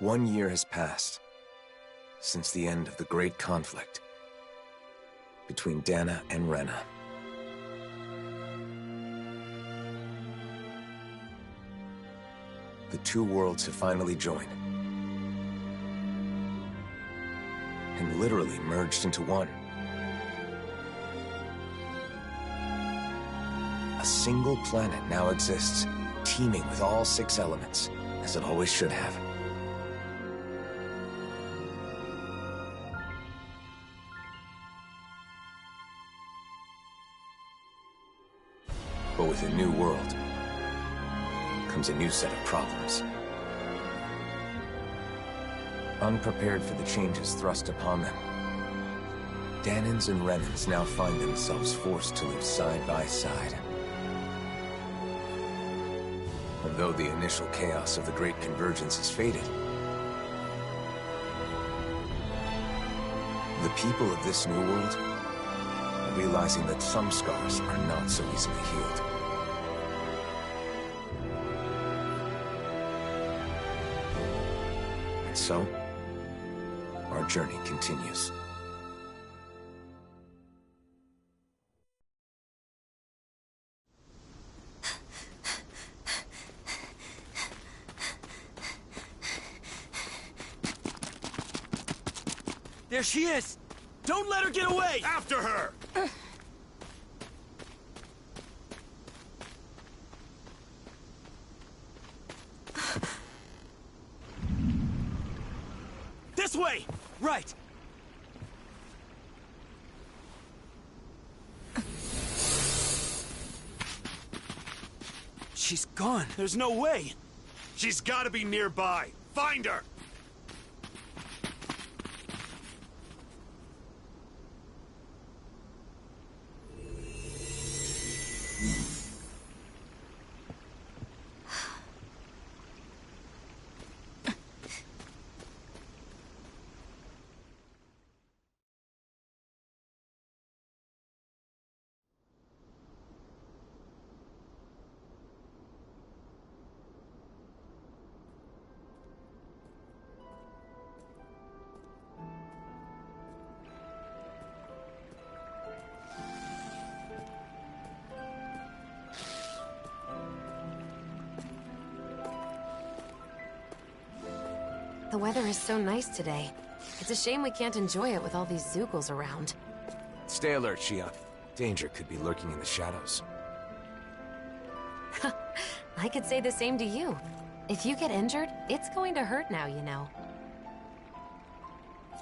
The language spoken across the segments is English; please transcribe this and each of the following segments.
1 year has passed since the end of the great conflict between Dahna and Rena. The two worlds have finally joined and literally merged into one. A single planet now exists, teeming with all 6 elements, as it always should have. But with a new world comes a new set of problems. Unprepared for the changes thrust upon them, Dahnans and Renans now find themselves forced to live side by side. And though the initial chaos of the Great Convergence has faded, the people of this new world are realizing that some scars are not so easily healed. And so, our journey continues. There she is! Don't let her get away! After her! This way! Right! She's gone. There's no way. She's gotta be nearby. Find her! The weather is so nice today. It's a shame we can't enjoy it with all these Zeugles around. Stay alert, Shionne. Danger could be lurking in the shadows. I could say the same to you. If you get injured, it's going to hurt now, you know.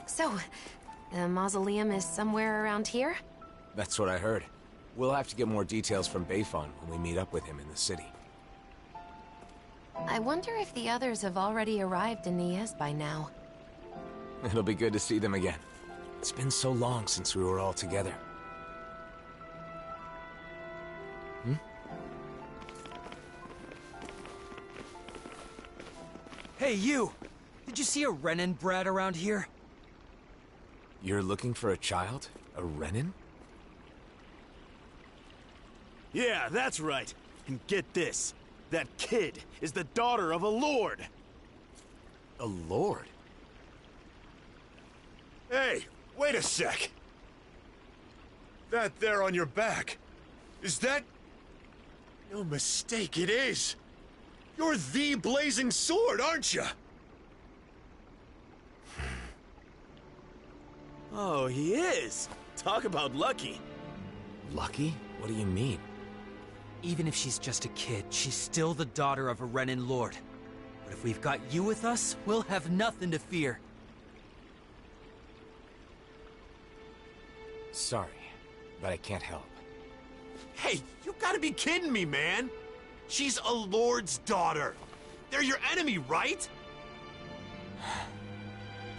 So, the mausoleum is somewhere around here? That's what I heard. We'll have to get more details from Bayfon when we meet up with him in the city. I wonder if the others have already arrived in Niez by now. It'll be good to see them again. It's been so long since we were all together. Hey, you! Did you see a Renan brat around here? You're looking for a child? A Renan? Yeah, that's right. And get this. That kid is the daughter of a lord. A lord? Hey, wait a sec. That there on your back, is that... No mistake, it is. You're the Blazing Sword, aren't you? Oh, he is. Talk about lucky. Lucky? What do you mean? Even if she's just a kid, she's still the daughter of a Renan lord. But if we've got you with us, we'll have nothing to fear. Sorry, but I can't help. Hey, you gotta be kidding me, man. She's a lord's daughter. They're your enemy, right?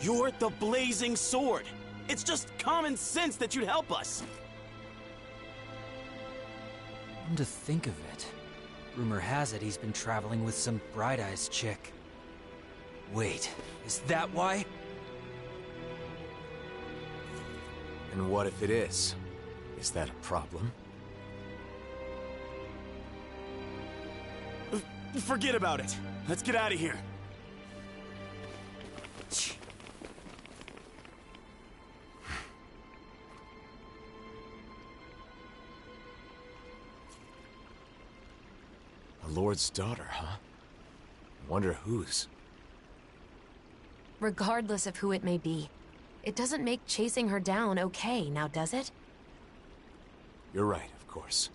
You're the Blazing Sword. It's just common sense that you'd help us. Come to think of it, rumor has it he's been traveling with some Bright Eyes chick. Wait, is that why? And what if it is? Is that a problem? Forget about it. Let's get out of here. A lord's daughter, huh? Wonder whose. Regardless of who it may be, it doesn't make chasing her down okay, now does it? You're right, of course.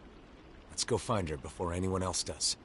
Let's go find her before anyone else does.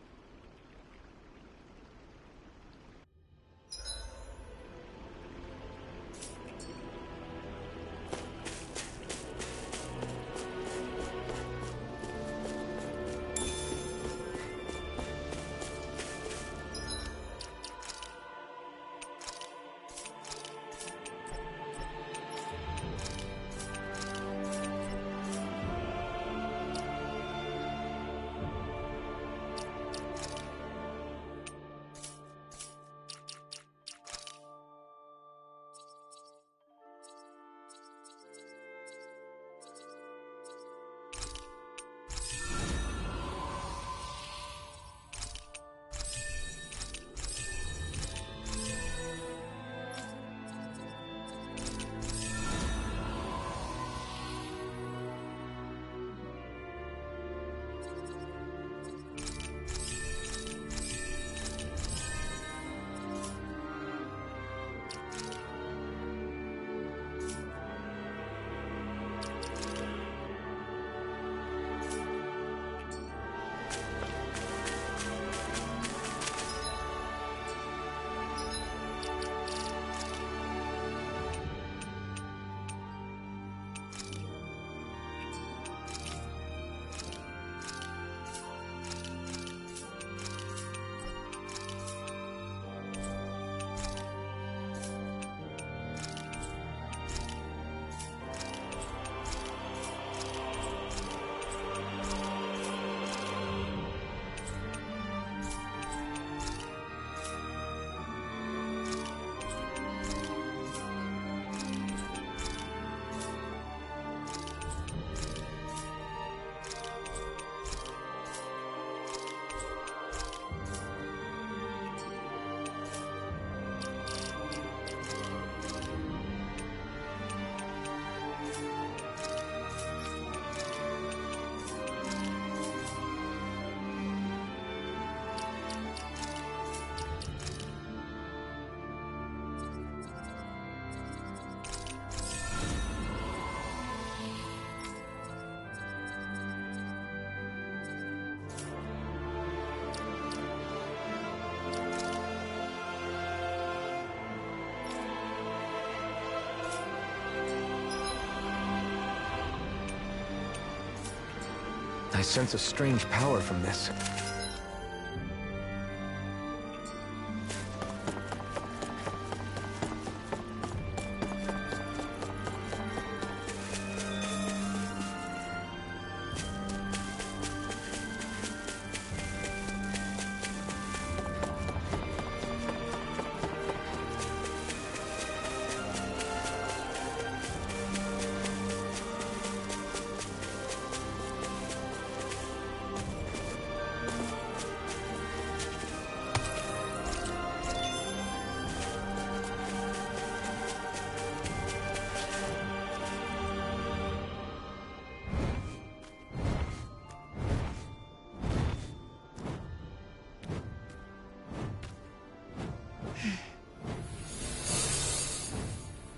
I sense a strange power from this.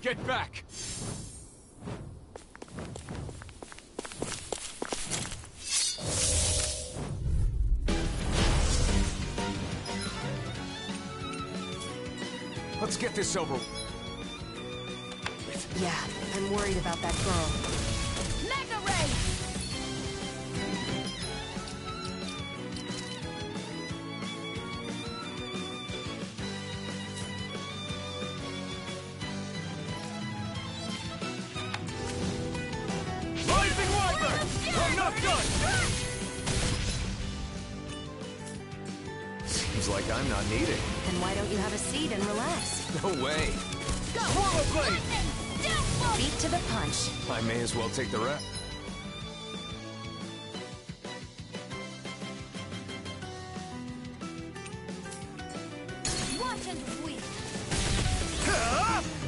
Get back! Let's get this over. Yeah, I'm worried about that girl. Mega Ray! Rising Wyvern! I'm not done! Seems like I'm not needed. Then why don't you have a seat and relax? No way. Go! Swirl Blade! Downfall! Beat to the punch. I may as well take the rep. Watch and weep!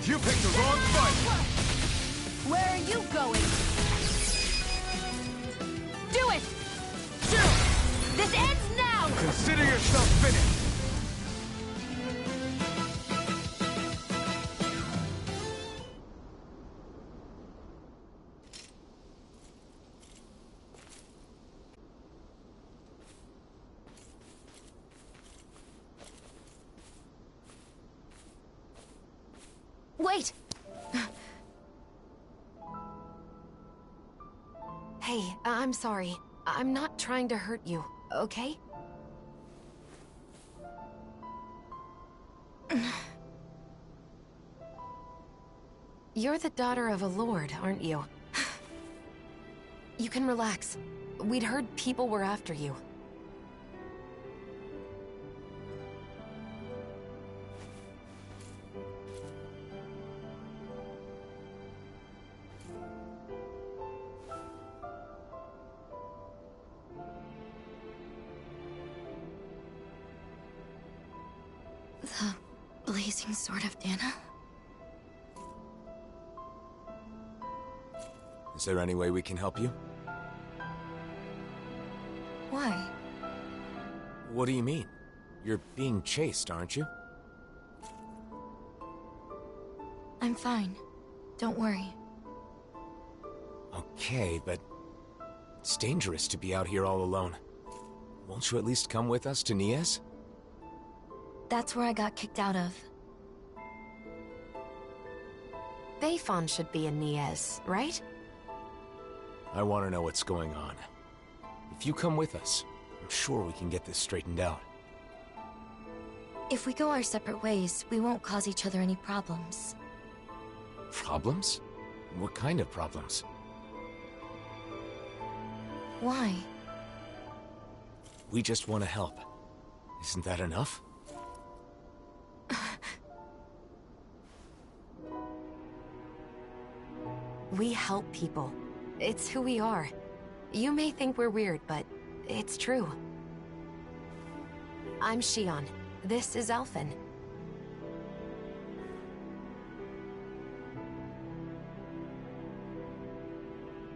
You picked the wrong fight! Where are you going? Do it! This ends now! Consider yourself finished! Wait! Hey, I'm sorry. I'm not trying to hurt you, okay? You're the daughter of a lord, aren't you? You can relax. We'd heard people were after you. The blazing sword of Dana? Is there any way we can help you? Why? What do you mean? You're being chased, aren't you? I'm fine. Don't worry. Okay, but it's dangerous to be out here all alone. Won't you at least come with us to Niez? That's where I got kicked out of. Bayfon should be in Niez, right? I want to know what's going on. If you come with us, I'm sure we can get this straightened out. If we go our separate ways, we won't cause each other any problems. Problems? What kind of problems? Why? We just want to help. Isn't that enough? We help people. It's who we are. You may think we're weird, but it's true. I'm Shion. This is Alphen.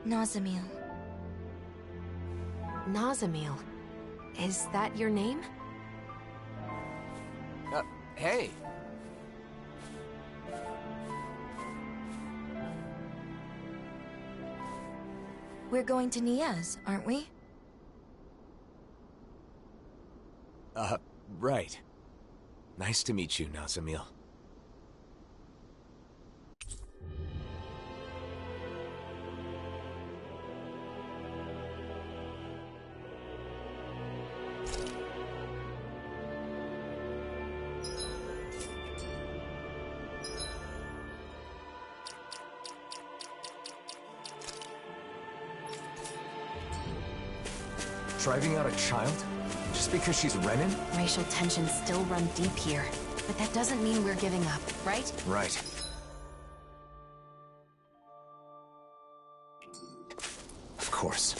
Nazamil. Nazamil. Is that your name? Hey! We're going to Niez, aren't we? Right. Nice to meet you, Nazamil. Driving out a child? Just because she's Renan? Racial tensions still run deep here. But that doesn't mean we're giving up, right? Right. Of course.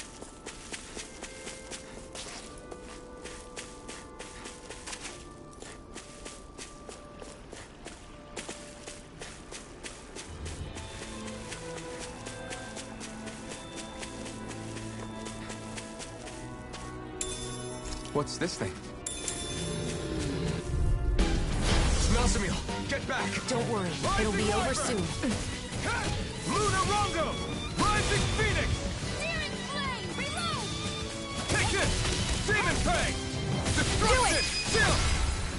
What's this thing? Nazamil, get back! Don't worry, it'll be over soon. Luna Rongo! Rising Phoenix! Searing Flame! Reload! Take this! Demon Fang! Destruction! Still!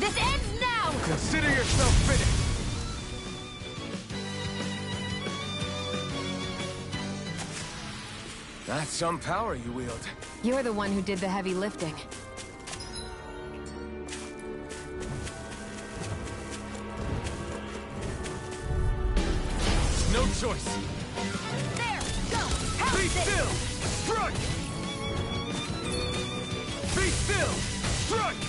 This ends now! Consider yourself finished! That's some power you wield. You're the one who did the heavy lifting. No choice. There! Go! Help Be this! still! Strike! Be still! Strike!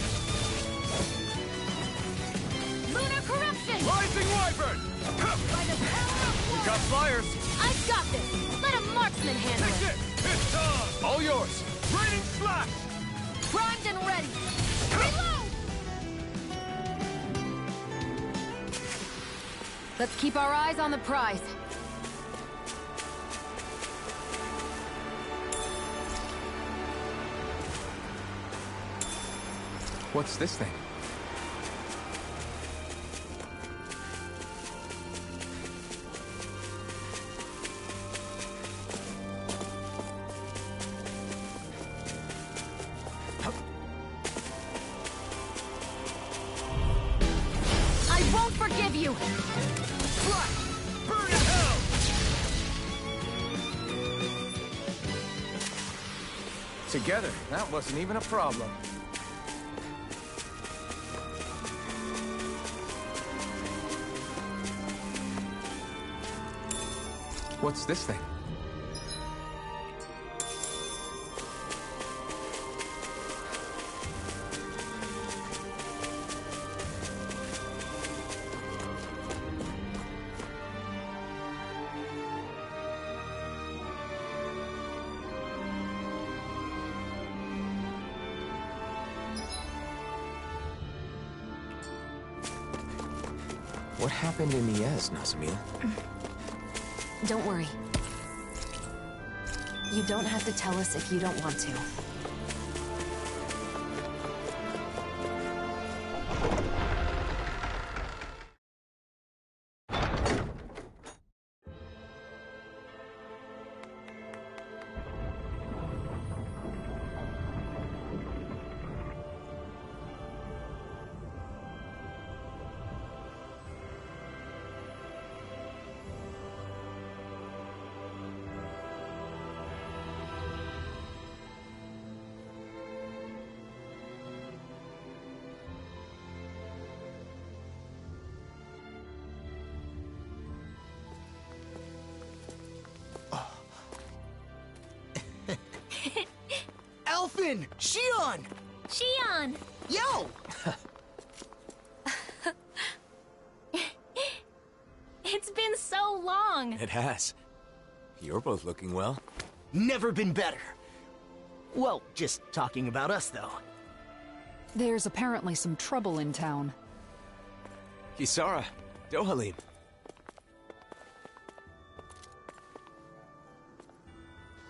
Lunar Corruption! Rising Wyvern! By the power of You war! got flyers! I've got this! Let a marksman handle Take it! it! It's on! All yours! Raining Slash! Primed and ready! Reload! Let's keep our eyes on the prize. What's this thing? I won't forgive you! Burn in hell! Together, that wasn't even a problem. What's this thing? What happened in Iez, Nazamil? Don't worry. You don't have to tell us if you don't want to. Elfin! Shion! Shion! Yo! It's been so long! It has. You're both looking well. Never been better. Well, just talking about us, though. There's apparently some trouble in town. Kisara, Dohalim.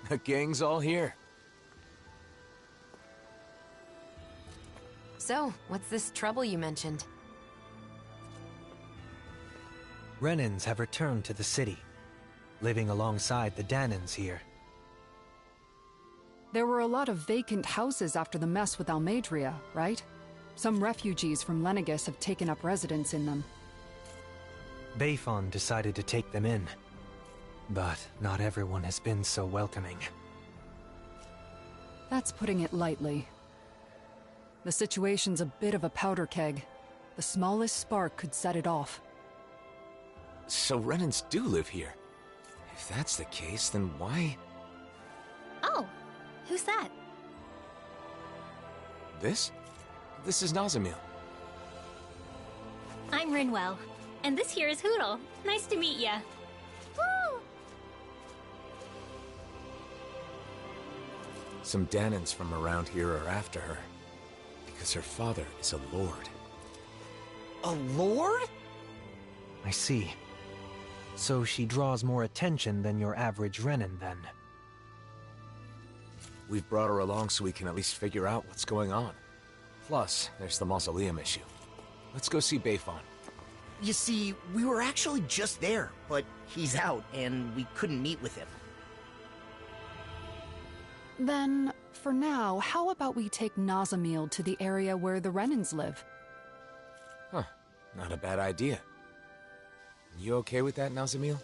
The gang's all here. So, what's this trouble you mentioned? Renans have returned to the city, living alongside the Danans here. There were a lot of vacant houses after the mess with Almeidria, right? Some refugees from Lenegis have taken up residence in them. Bayfon decided to take them in, but not everyone has been so welcoming. That's putting it lightly. The situation's a bit of a powder keg. The smallest spark could set it off. So Renans do live here. If that's the case, then why... Oh, who's that? This? This is Nazamil. I'm Rinwell, and this here is Hootle. Nice to meet ya. Woo! Some Danans from around here are after her. Because her father is a lord. A lord? I see. So she draws more attention than your average Renan, then. We've brought her along so we can at least figure out what's going on. Plus, there's the mausoleum issue. Let's go see Bayfon. You see, we were actually just there, but he's out, and we couldn't meet with him. Then, for now, how about we take Nazamil to the area where the Renans live? Huh. Not a bad idea. You okay with that, Nazamil?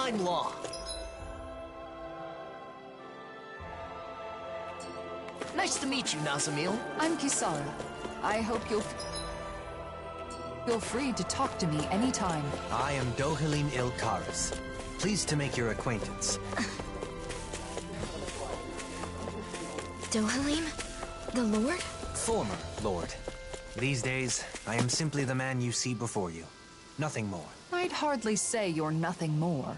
divine law. Nice to meet you, Nazamil. I'm Kisara. I hope you'll feel free to talk to me anytime. I am Dohalim Ilkaris. Pleased to make your acquaintance. Dohalim? The Lord? Former Lord. These days, I am simply the man you see before you. Nothing more. I'd hardly say you're nothing more.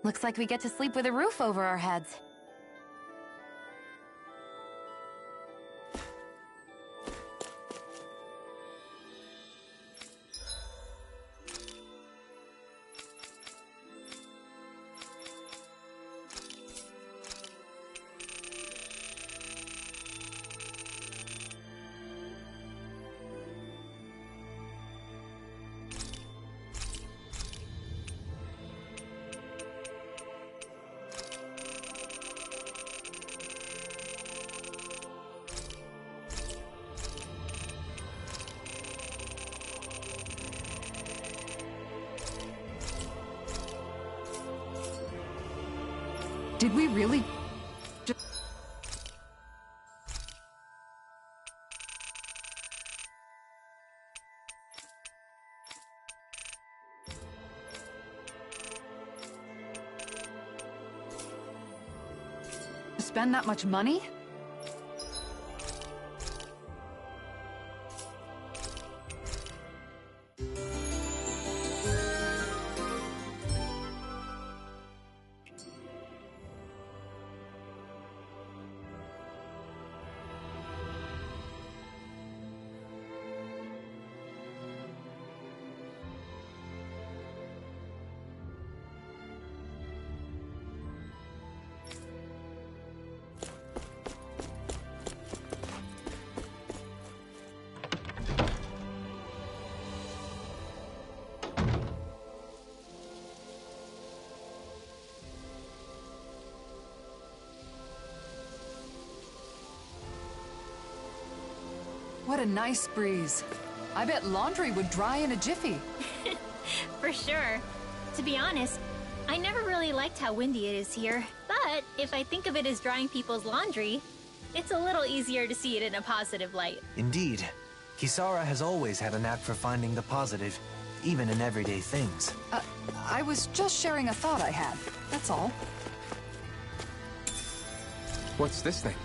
Looks like we get to sleep with a roof over our heads. Did we really... spend that much money? What a nice breeze. I bet laundry would dry in a jiffy. For sure. To be honest, I never really liked how windy it is here. But if I think of it as drying people's laundry, it's a little easier to see it in a positive light. Indeed. Kisara has always had a knack for finding the positive, even in everyday things. I was just sharing a thought I had. That's all. What's this thing?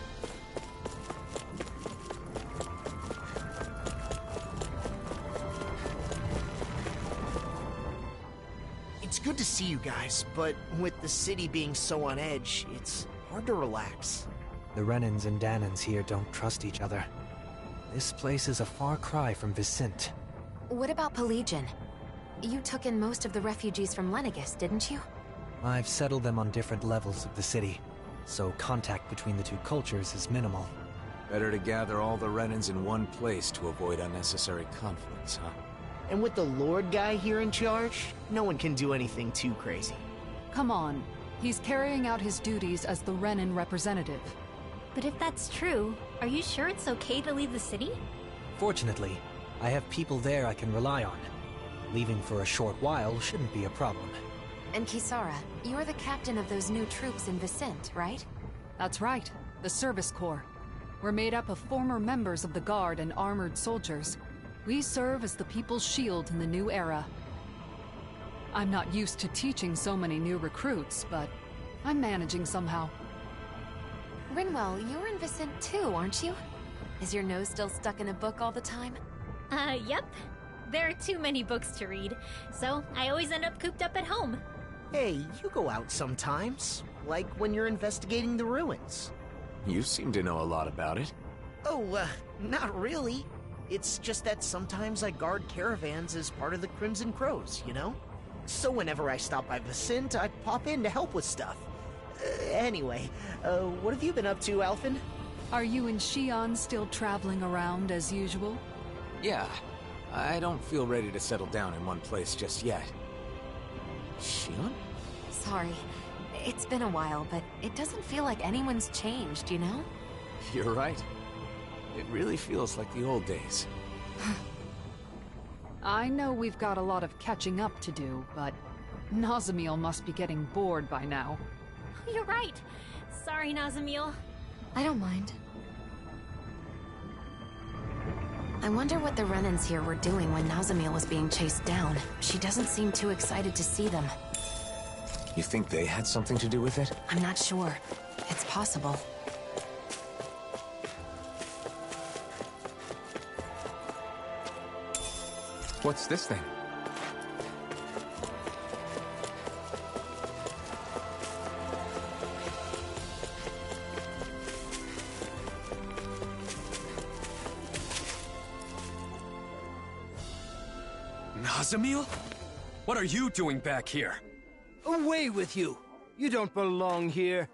It's good to see you guys, but with the city being so on edge, it's hard to relax. The Renans and Danans here don't trust each other. This place is a far cry from Vicent. What about Pelagian? You took in most of the refugees from Lenegis, didn't you? I've settled them on different levels of the city, so contact between the two cultures is minimal. Better to gather all the Renans in one place to avoid unnecessary conflicts, huh? And with the Lord guy here in charge, no one can do anything too crazy. Come on. He's carrying out his duties as the Renan representative. But if that's true, are you sure it's okay to leave the city? Fortunately, I have people there I can rely on. Leaving for a short while shouldn't be a problem. And Kisara, you're the captain of those new troops in Vicent, right? That's right. The Service Corps. We're made up of former members of the Guard and armored soldiers. We serve as the people's shield in the new era. I'm not used to teaching so many new recruits, but I'm managing somehow. Rinwell, you're in Vicent too, aren't you? Is your nose still stuck in a book all the time? Yep. There are too many books to read, so I always end up cooped up at home. Hey, you go out sometimes, like when you're investigating the ruins. You seem to know a lot about it. Oh, not really. It's just that sometimes I guard caravans as part of the Crimson Crows, you know? So whenever I stop by Vicent, I pop in to help with stuff. Anyway, what have you been up to, Alphen? Are you and Shion still traveling around as usual? Yeah, I don't feel ready to settle down in one place just yet. Shion? Sorry. It's been a while, but it doesn't feel like anyone's changed, you know? You're right. It really feels like the old days. I know we've got a lot of catching up to do, but Nazamiel must be getting bored by now. You're right. Sorry, Nazamiel. I don't mind. I wonder what the Renans here were doing when Nazamiel was being chased down. She doesn't seem too excited to see them. You think they had something to do with it? I'm not sure. It's possible. What's this thing? Nazamiel? What are you doing back here? Away with you! You don't belong here.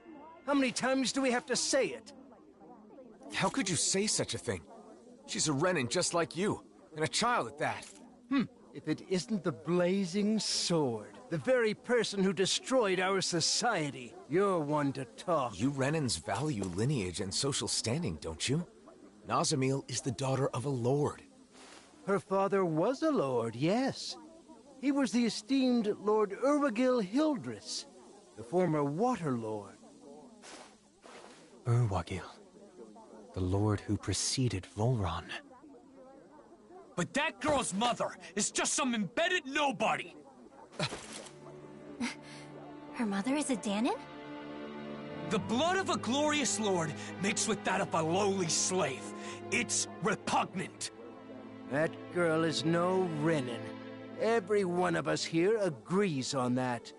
How many times do we have to say it? How could you say such a thing? She's a Renan just like you, and a child at that. If it isn't the Blazing Sword, the very person who destroyed our society, you're one to talk. You Renans value lineage and social standing, don't you? Nazamiel is the daughter of a lord. Her father was a lord, yes. He was the esteemed Lord Urwagil Hildress, the former Water Lord. Urwagil, the lord who preceded Volron. But that girl's mother is just some embedded nobody! Her mother is a Danon? The blood of a glorious lord mixed with that of a lowly slave. It's repugnant. That girl is no Renan. Every one of us here agrees on that.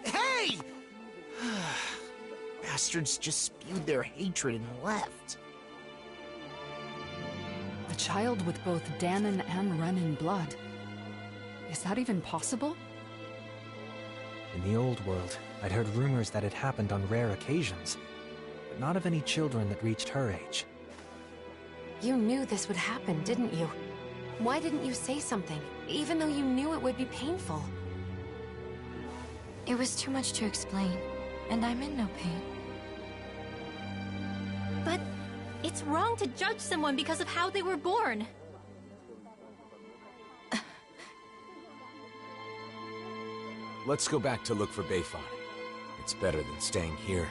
Hey! Bastards just spewed their hatred and left. A child with both Danon and Renan blood. Is that even possible? In the old world, I'd heard rumors that it happened on rare occasions, but not of any children that reached her age. You knew this would happen, didn't you? Why didn't you say something, even though you knew it would be painful? It was too much to explain, and I'm in no pain. But it's wrong to judge someone because of how they were born. Let's go back to look for Bayfon. It's better than staying here.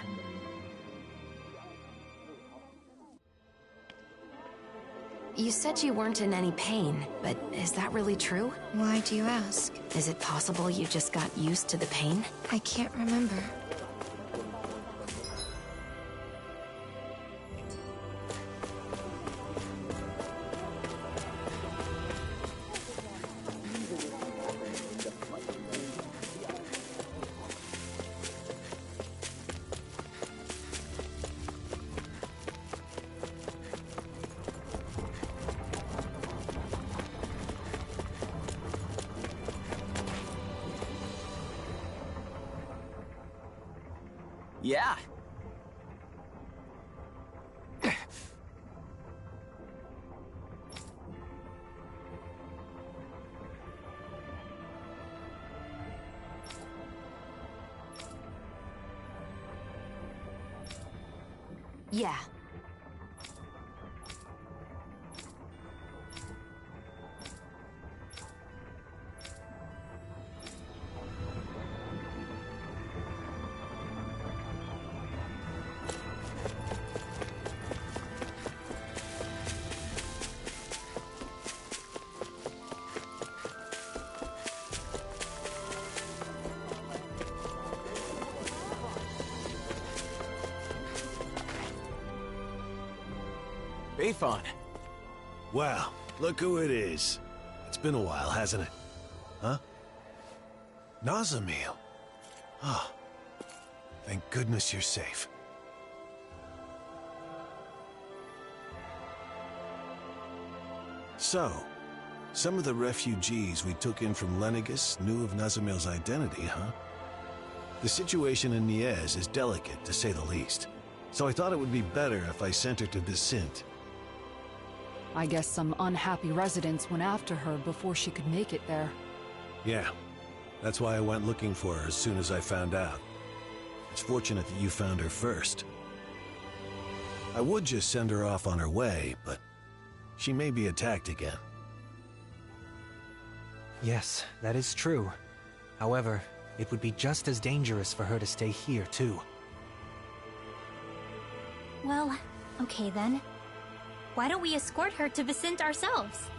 You said you weren't in any pain, but is that really true? Why do you ask? Is it possible you just got used to the pain? I can't remember. Yeah. Yeah. Bayfon! Wow, look who it is. It's been a while, hasn't it? Huh? Nazamiel. Ah. Thank goodness you're safe. So, some of the refugees we took in from Lenegus knew of Nazamiel's identity, huh? The situation in Niez is delicate, to say the least. So I thought it would be better if I sent her to Descent. I guess some unhappy residents went after her before she could make it there. Yeah. That's why I went looking for her as soon as I found out. It's fortunate that you found her first. I would just send her off on her way, but she may be attacked again. Yes, that is true. However, it would be just as dangerous for her to stay here, too. Well, okay then. Why don't we escort her to Vicente ourselves?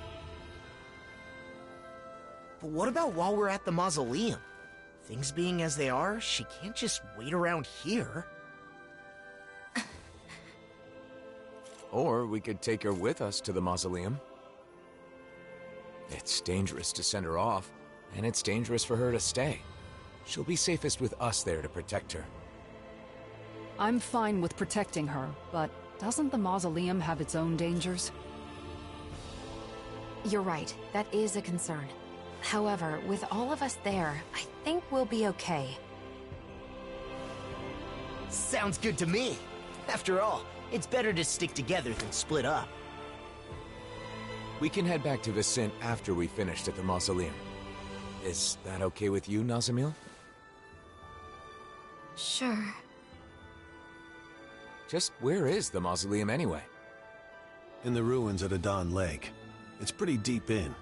But what about while we're at the mausoleum? Things being as they are, she can't just wait around here. Or we could take her with us to the mausoleum. It's dangerous to send her off, and it's dangerous for her to stay. She'll be safest with us there to protect her. I'm fine with protecting her, but doesn't the mausoleum have its own dangers? You're right, that is a concern. However, with all of us there, I think we'll be okay. Sounds good to me. After all, it's better to stick together than split up. We can head back to Vicente after we finished at the mausoleum. Is that okay with you, Nazamil? Sure. Just where is the mausoleum anyway? In the ruins at Adon Lake. It's pretty deep in,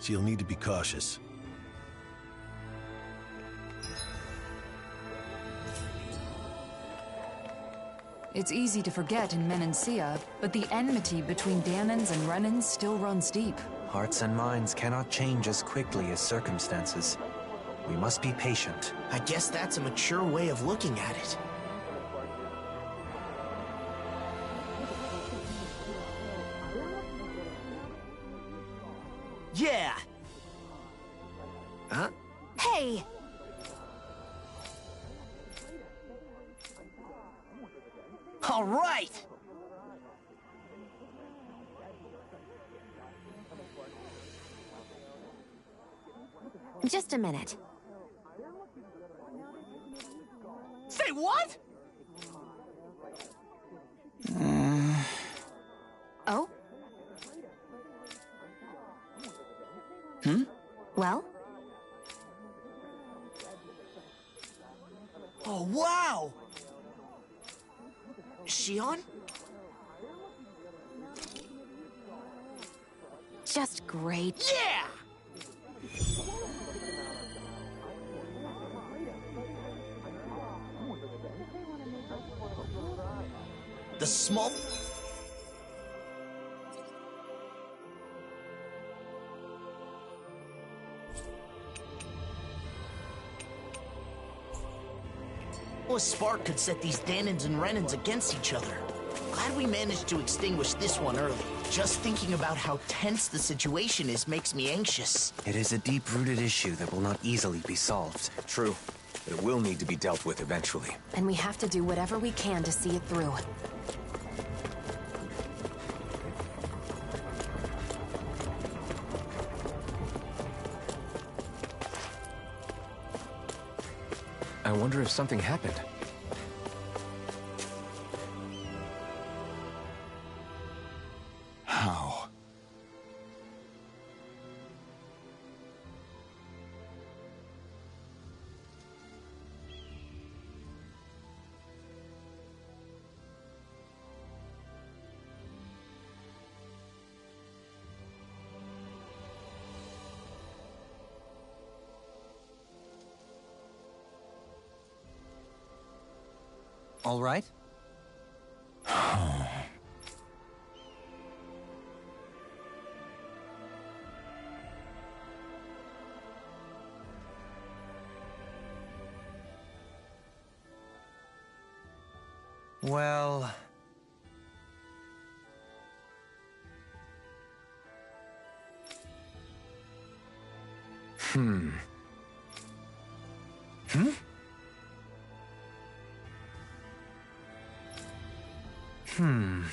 so you'll need to be cautious. It's easy to forget in Menancia, but the enmity between Dahnans and Renans still runs deep. Hearts and minds cannot change as quickly as circumstances. We must be patient. I guess that's a mature way of looking at it. Yeah! Huh? Hey! All right! Just a minute. Say what? Oh? Hmm? Well? Oh, wow! Shion? Just great. Yeah! The small... Well, a spark could set these Dahnans and Renans against each other. Glad we managed to extinguish this one early. Just thinking about how tense the situation is makes me anxious. It is a deep-rooted issue that will not easily be solved. True, but it will need to be dealt with eventually. And we have to do whatever we can to see it through. I wonder if something happened. How? All right? Well... Hmm. Hmm? Hmm...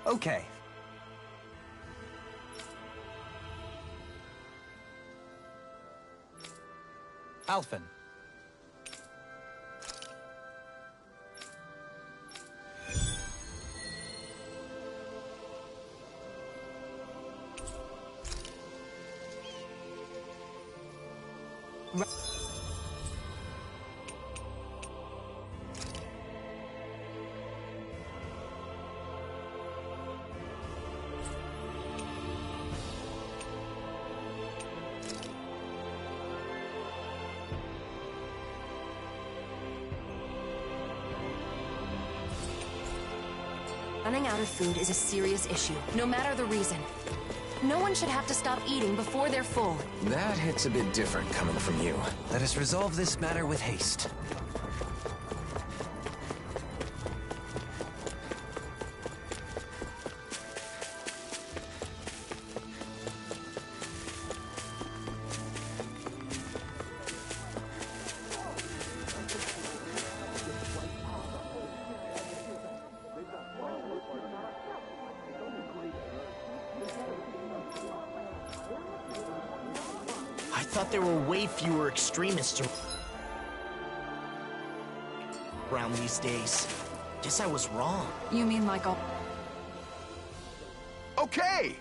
Okay. Alphen. Running out of food is a serious issue, no matter the reason. No one should have to stop eating before they're full. That hits a bit different coming from you. Let us resolve this matter with haste. I thought there were way fewer extremists around these days. Guess I was wrong. You mean like all... Okay!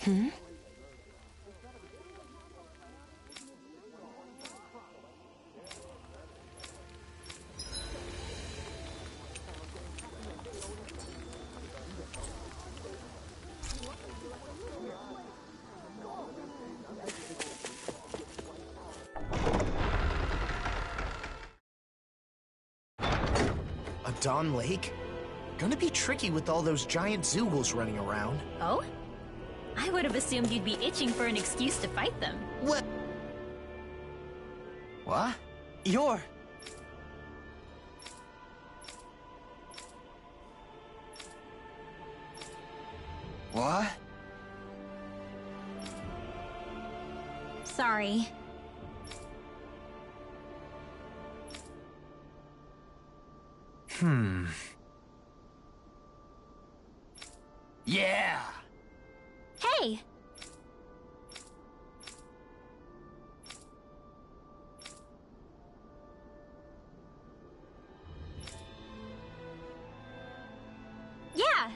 Hmm? Dawn Lake? Gonna be tricky with all those giant Zeugles running around. Oh? I would have assumed you'd be itching for an excuse to fight them. What? What? You're... What? Sorry. Yeah! Hey! Yeah!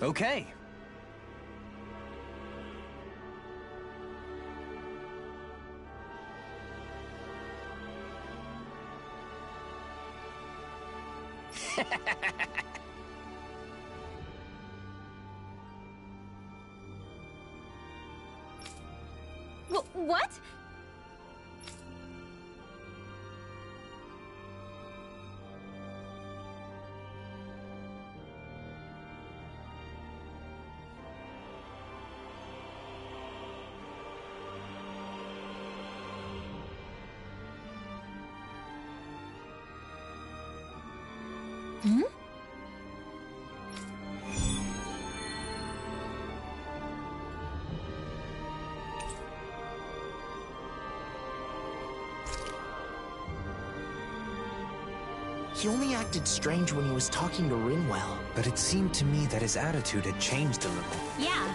Okay. What? Hmm? He only acted strange when he was talking to Rinwell. But it seemed to me that his attitude had changed a little. Yeah.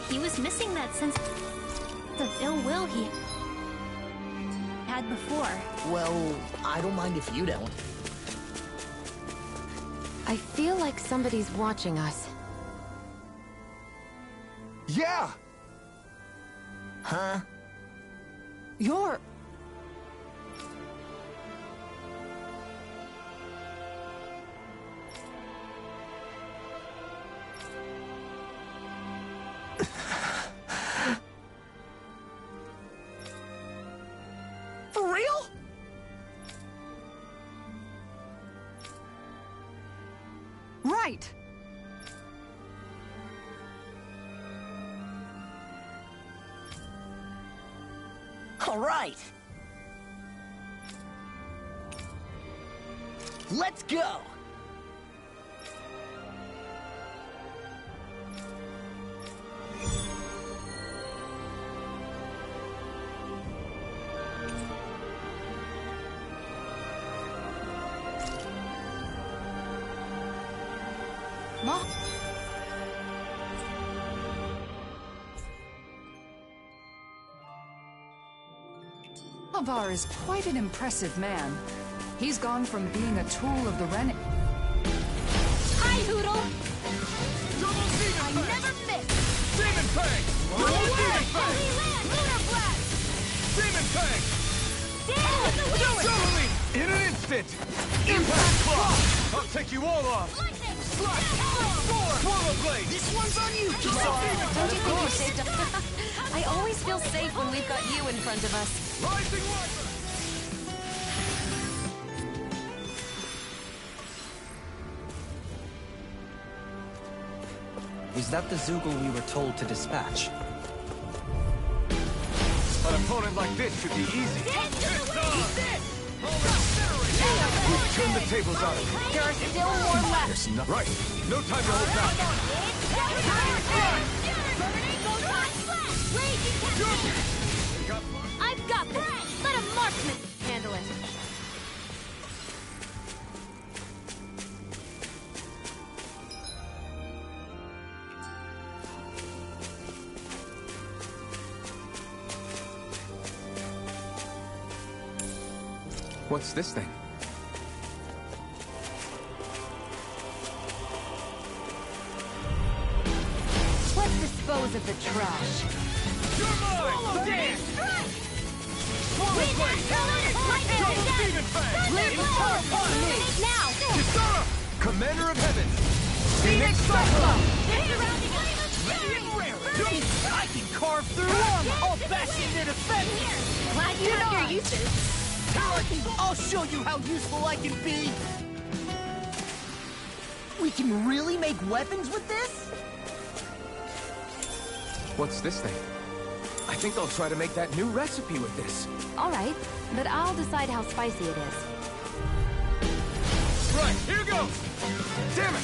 He was missing that sense of ill will he had before. Well, I don't mind if you don't. I feel like somebody's watching us. Yeah! Huh? You're... For real? Right! All right. Let's go. Ma... Mahavar is quite an impressive man. He's gone from being a tool of the Ren... Hi, Hoodle! Double I never miss! Demon Fang! Demon Fang! Lunar Blast! Demon Fang! Damn! In an instant! Impact Claw! I'll take you all off! Lightning! Slash! Swallow Blade! This one's on you, Kizar. Don't you think you saved us? I always feel safe when we've got you in front of us. Rising Wyvern! Is that the Zoogle we were told to dispatch? An opponent like this should be easy. It's on! We've turned the tables on him. There are still more left. There's nothing. Right. No time to hold back. I've got this! Let a marksman handle it! What's this thing? Let's dispose of the trash. You're mine! Swallow dance! Swallow Blade! Double Demon Fang! Now! Kisara! Commander of Heaven! Phoenix Cyclone! I can carve through armor. I'll bash into defense. Glad you have your uses. I'll show you how useful I can be. We can really make weapons with this? What's this thing? I think they'll try to make that new recipe with this. All right, but I'll decide how spicy it is. Right, here goes! Damn it!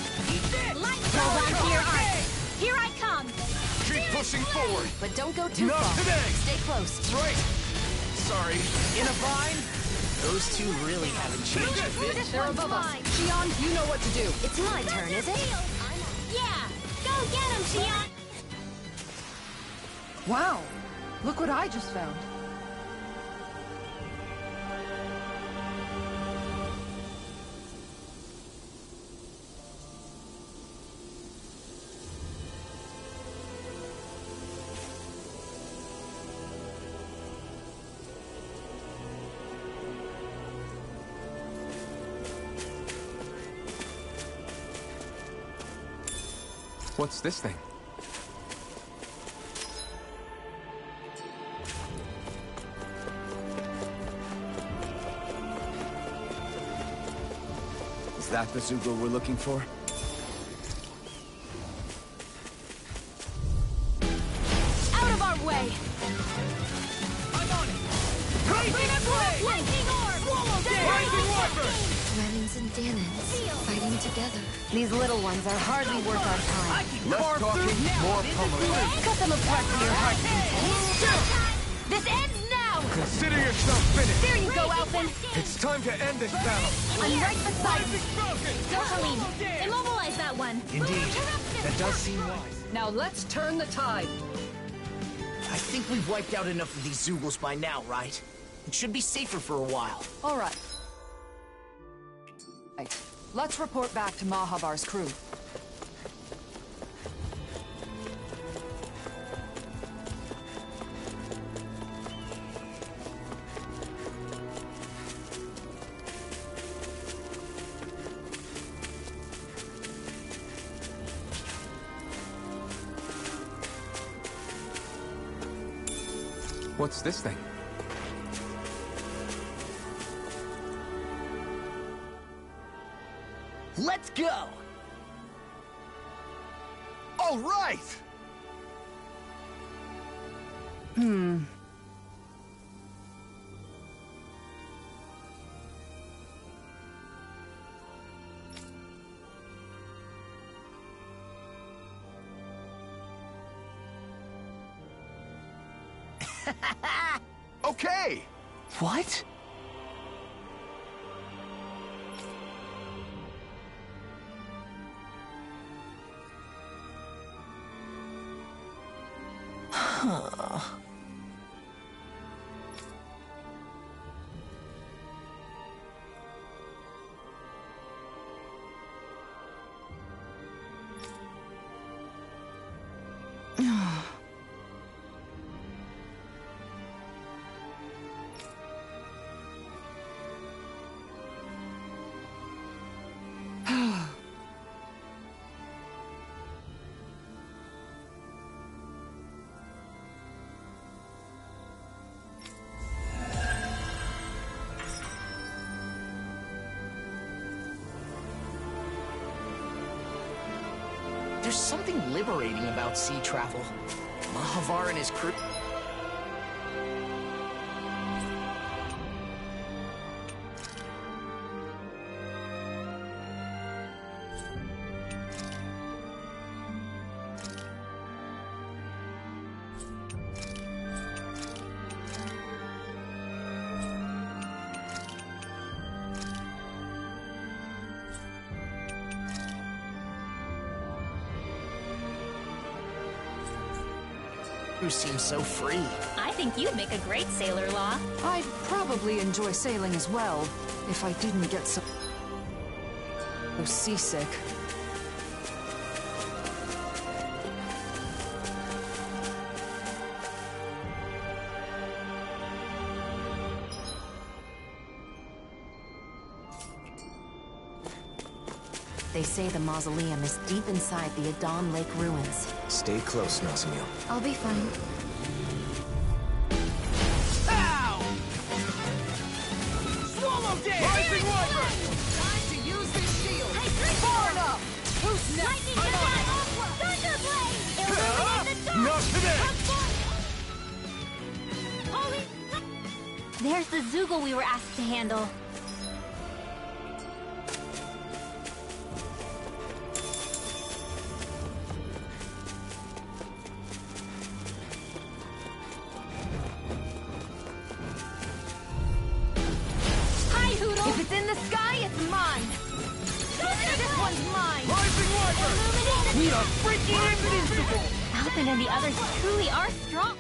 Hold on to your heart. Here I come. Keep pushing forward! But don't go too Not far. today! Stay close. That's right! Sorry. In a vine? Those two really haven't changed a bit. They're above us. Xion, you know what to do. It's my turn, is it? Yeah. Go get him, Xion. Wow. Look what I just found. What's this thing? Is that the Zoogle we're looking for? Out of our way. I'm on it! Lightning orb. Rising Wyvern! Renans and Danans fighting together. These little ones are hardly worth our time. Less talking, more pummeling. Cut them apart for your heart's content. This ends now. Consider yourself finished! There you go, Alphen. It's time to end this battle! I'm right beside you. Falcon! Go, Helene. Immobilize that one. Indeed. That does seem wise. Now let's turn the tide. I think we've wiped out enough of these Zoogles by now, right? It should be safer for a while. All right. Right. Let's report back to Mahavar's crew. What's this thing? Let's go! All right! Okay! What? Huh. There's something liberating about sea travel. Mahavar and his crew... who seems so free. I think you'd make a great sailor, Law. I'd probably enjoy sailing as well, if I didn't get so seasick. They say the mausoleum is deep inside the Adon Lake ruins. Stay close, Nasamil. I'll be fine. Ow! Swallow Dance! Rising Wyvern! Time to use this shield! Far enough! Who's next? Thunderblade! Illuminate the Not today! There's the Zoogle we were asked to handle. If it's in the sky, it's mine! This one's mine! Rising Wyvern! Illuminate We are freaking invincible! Alphen and the others truly are strong.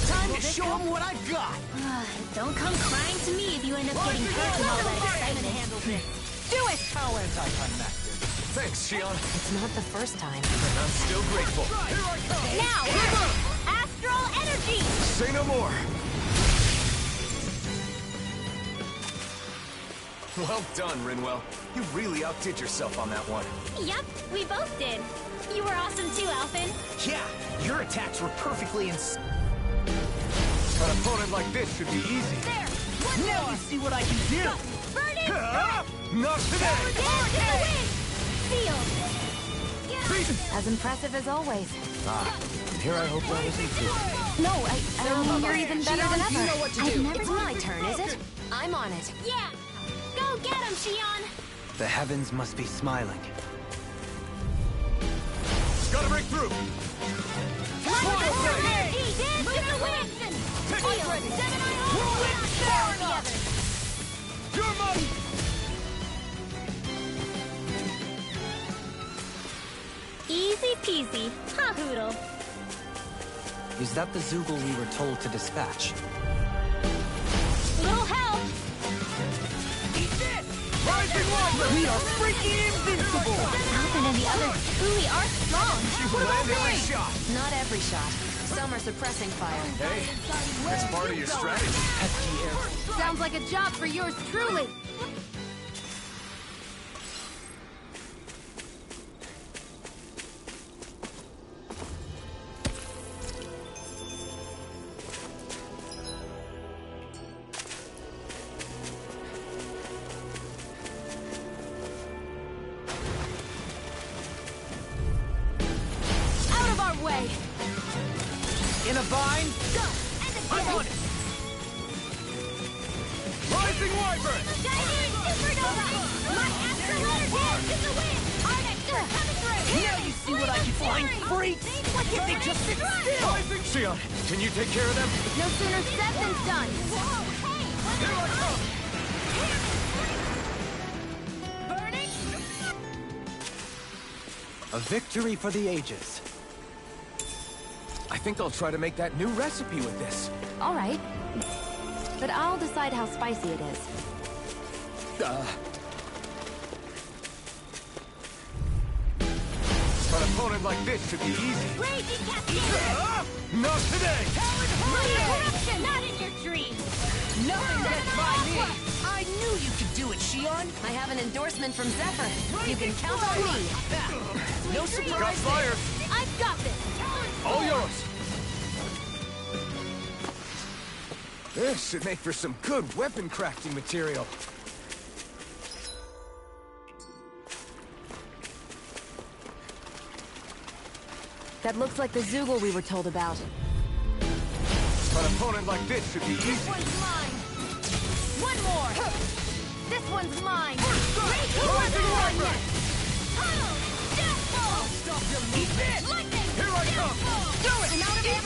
Time to show them what I've got! Don't come crying to me if you end up getting hurt with all that excitement. Do it! How anticlimactic. Thanks, Shion. It's not the first time. And I'm still grateful. Here I come! Now, Astral Energy! Say no more. Well done, Rinwell. You really outdid yourself on that one. Yep, we both did. You were awesome too, Alphen. Yeah, your attacks were perfectly An opponent like this should be easy. There! Now you see what I can do! Burn it! Not today! Seal! As impressive as always. Here I hope that wasn't true. No, I mean, you're even better than ever. you know what to do. It's my turn, is it? I'm on it. Yeah! Go get him, Shion! The heavens must be smiling. Gotta break through! Your money! Easy peasy, ha Hoodle. Is that the Zoogle we were told to dispatch? Little help! Rising Wyvern! We are freaking invincible! Alphen and the others truly are strong. You land every shot! Not every shot. Some are suppressing fire. Hey, that's part of your strategy. Sounds like a job for yours truly. Divine! Go! I'm on it! Rising Wyvern! Shining Supernova! My Astrolator dance in the wind! Ardex, you're coming through! Now you see what I can find, freaks! What if they just sit still? Rising Sion! Can you take care of them? No sooner said than done! Whoa, hey! Here I come! Burning! A victory for the ages. I think I'll try to make that new recipe with this. All right. But I'll decide how spicy it is. An opponent like this should be easy. Raging Cascade! Not today! Corruption! Not in your dreams! Nothing gets by me! I knew you could do it, Shion! I have an endorsement from Zephyr. You can count on me. No Got surprise fire! I've got this! All yours! This should make for some good weapon crafting material. That looks like the Zoogle we were told about. An opponent like this should be easy. This one's mine! One more! This one's mine! Rising Wyvern! Tunnel! Deathfall! Eat this! Lightning! Here I come! Do it!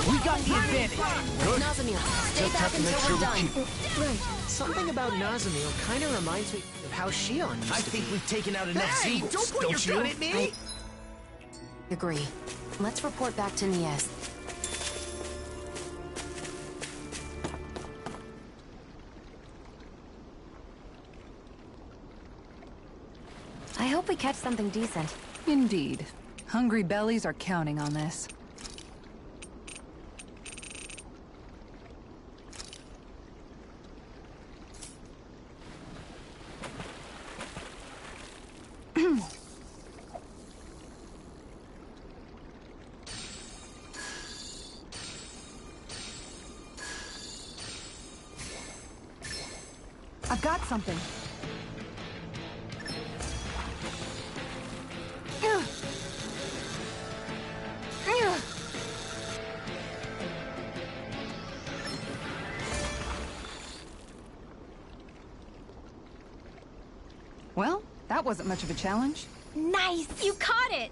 We got the advantage! Good. Nazamil, stay Just back have to make until sure we're we done. keep... Right. Something about Nazamil kind of reminds me of how Shion used to I think we've taken out enough Zeagles, don't point your gun at me! I agree. Let's report back to Niez. I hope we catch something decent. Indeed. Hungry bellies are counting on this. I've got something. Well, that wasn't much of a challenge. Nice! You caught it!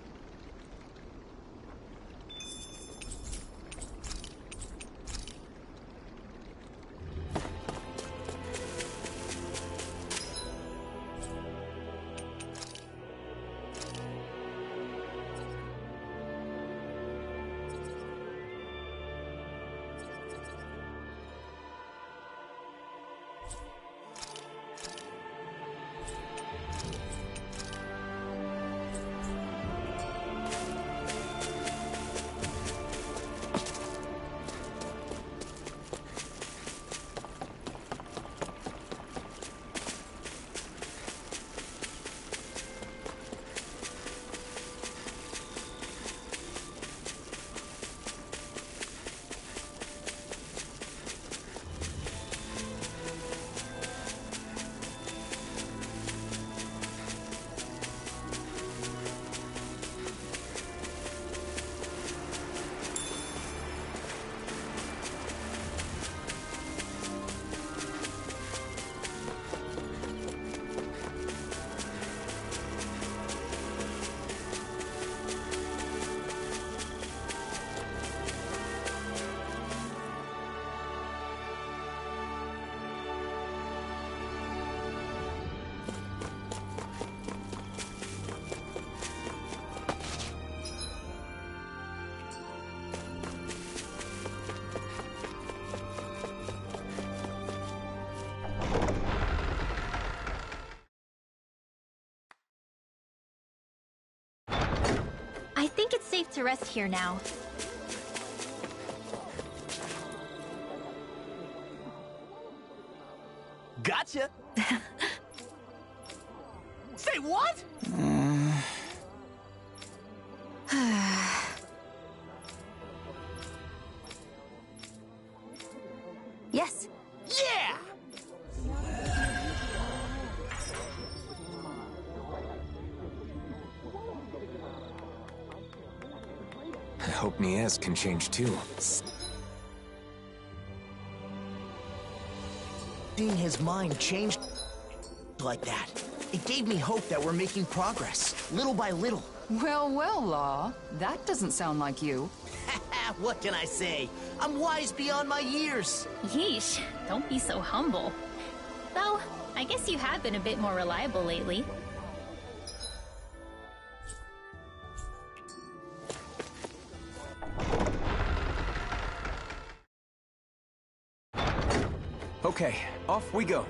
I think it's safe to rest here now. Gotcha! Say what? Yes. Yeah! I hope Niez can change too. Seeing his mind change like that, it gave me hope that we're making progress, little by little. Well, well, Law. That doesn't sound like you. What can I say? I'm wise beyond my years. Yeesh, don't be so humble. Though, I guess you have been a bit more reliable lately. Okay, off we go.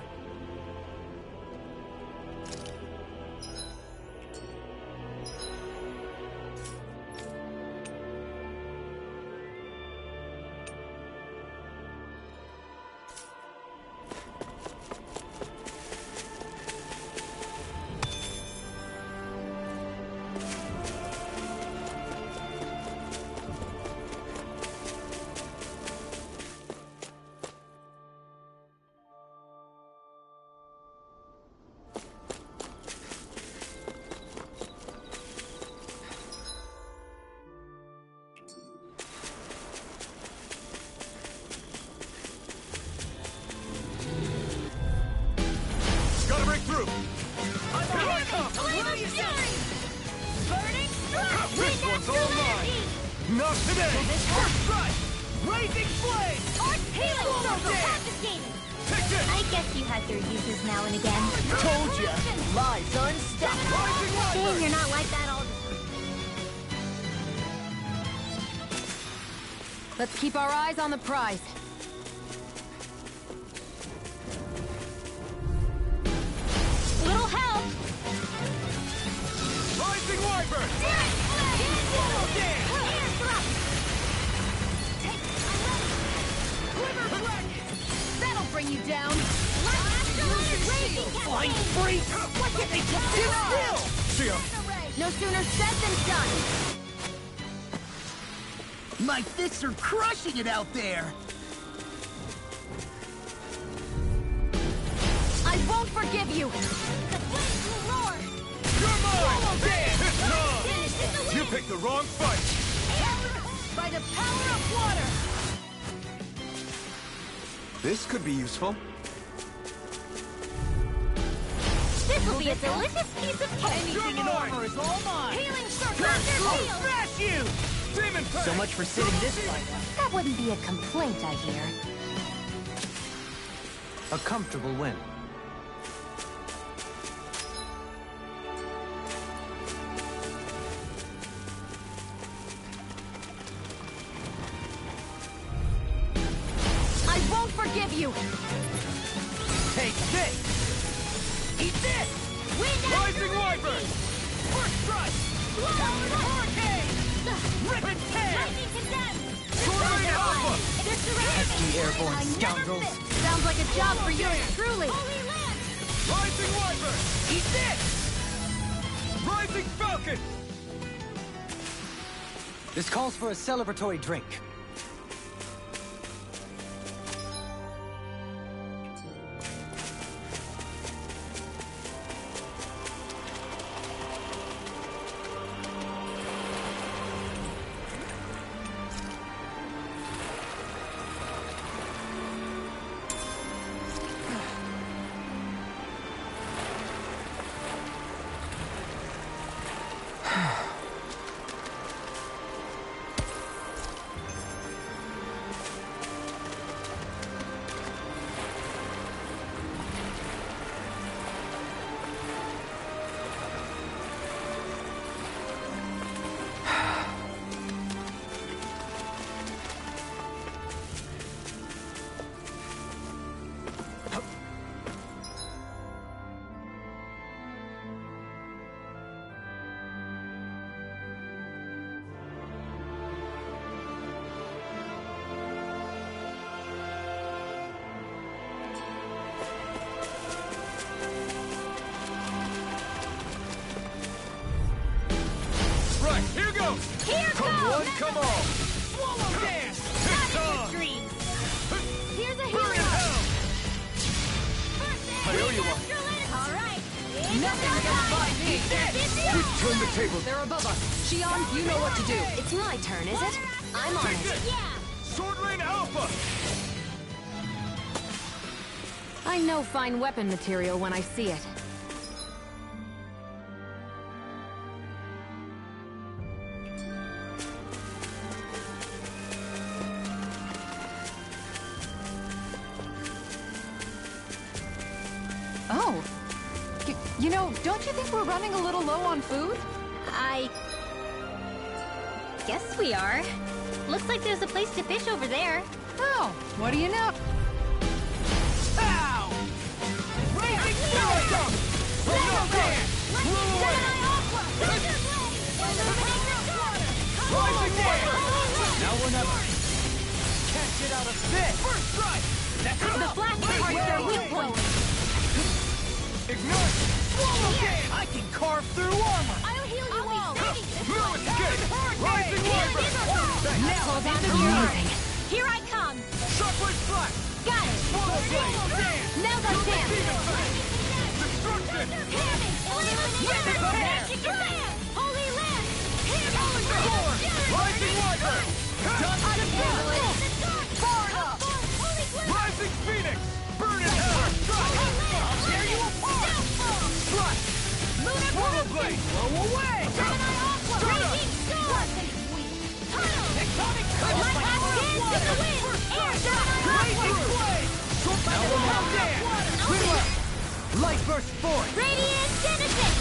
Not today! First strike! Raising flame! I guess you have your uses now and again. Told ya! Lives unstoppable! Shame you're not like that all the time. Let's keep our eyes on the prize. Little help! Rising Wyvern! That'll bring you down. Flying freak! What did they just do? Still! See ya! No sooner said than done. My fists are crushing it out there! I won't forgive you. You're mine! It's gone! You picked the wrong fight! By the power of water. This could be useful. This will be a delicious piece of cake. Anything in armor is all mine! Healing circle under heal. Smash you! Demon Pact! So much for sitting this fight out. That wouldn't be a complaint, I hear. A comfortable win. I won't forgive you. Take this! Eat this! Rising Wyvern! First strike! Hurricane! Rip and tear! Soaring Alpha! Pesky airborne scoundrels. Sounds like a job for you, truly. Rising Wyvern! Eat this! Rising Falcon! This calls for a celebratory drink. Right, here goes! Here Come goes! one, come all! Swallow dance! It's on! Dreams. Here's a Burn hero. in hell! I owe you one. All right. Nothing gets by me. Turn the table. They're above us. Shion, you know what to do. It's my turn, is it? I'm on Take it. this! Yeah. Sword Rain Alpha! I know fine weapon material when I see it. Oh. You know, don't you think we're running a little low on food? I guess we are. Looks like there's a place to fish over there. Oh, what do you know? Ow! Raging Fury! Now or never. Can't get out of this! First strike! That's The flash are their weak point. Ignore it! Swallow game! I can carve through armor! I'll heal you all. Military! Rising Wyvern! Now hold on to your arm. Here I come. Shockwave Slash! Got it. Swallow blade! Now go dance. Destruction! Magic command. Holy land. Sword! Rising Wyvern! Done to handle it! Far enough! Rising Phoenix! Burn it hell! I'll tear you apart! Strike! Swallow blade! Blow away! Raging sword. Tectonic My hot dance in the wind. Air Raging blade! Now dance! Light burst forth! Radiant Genesis.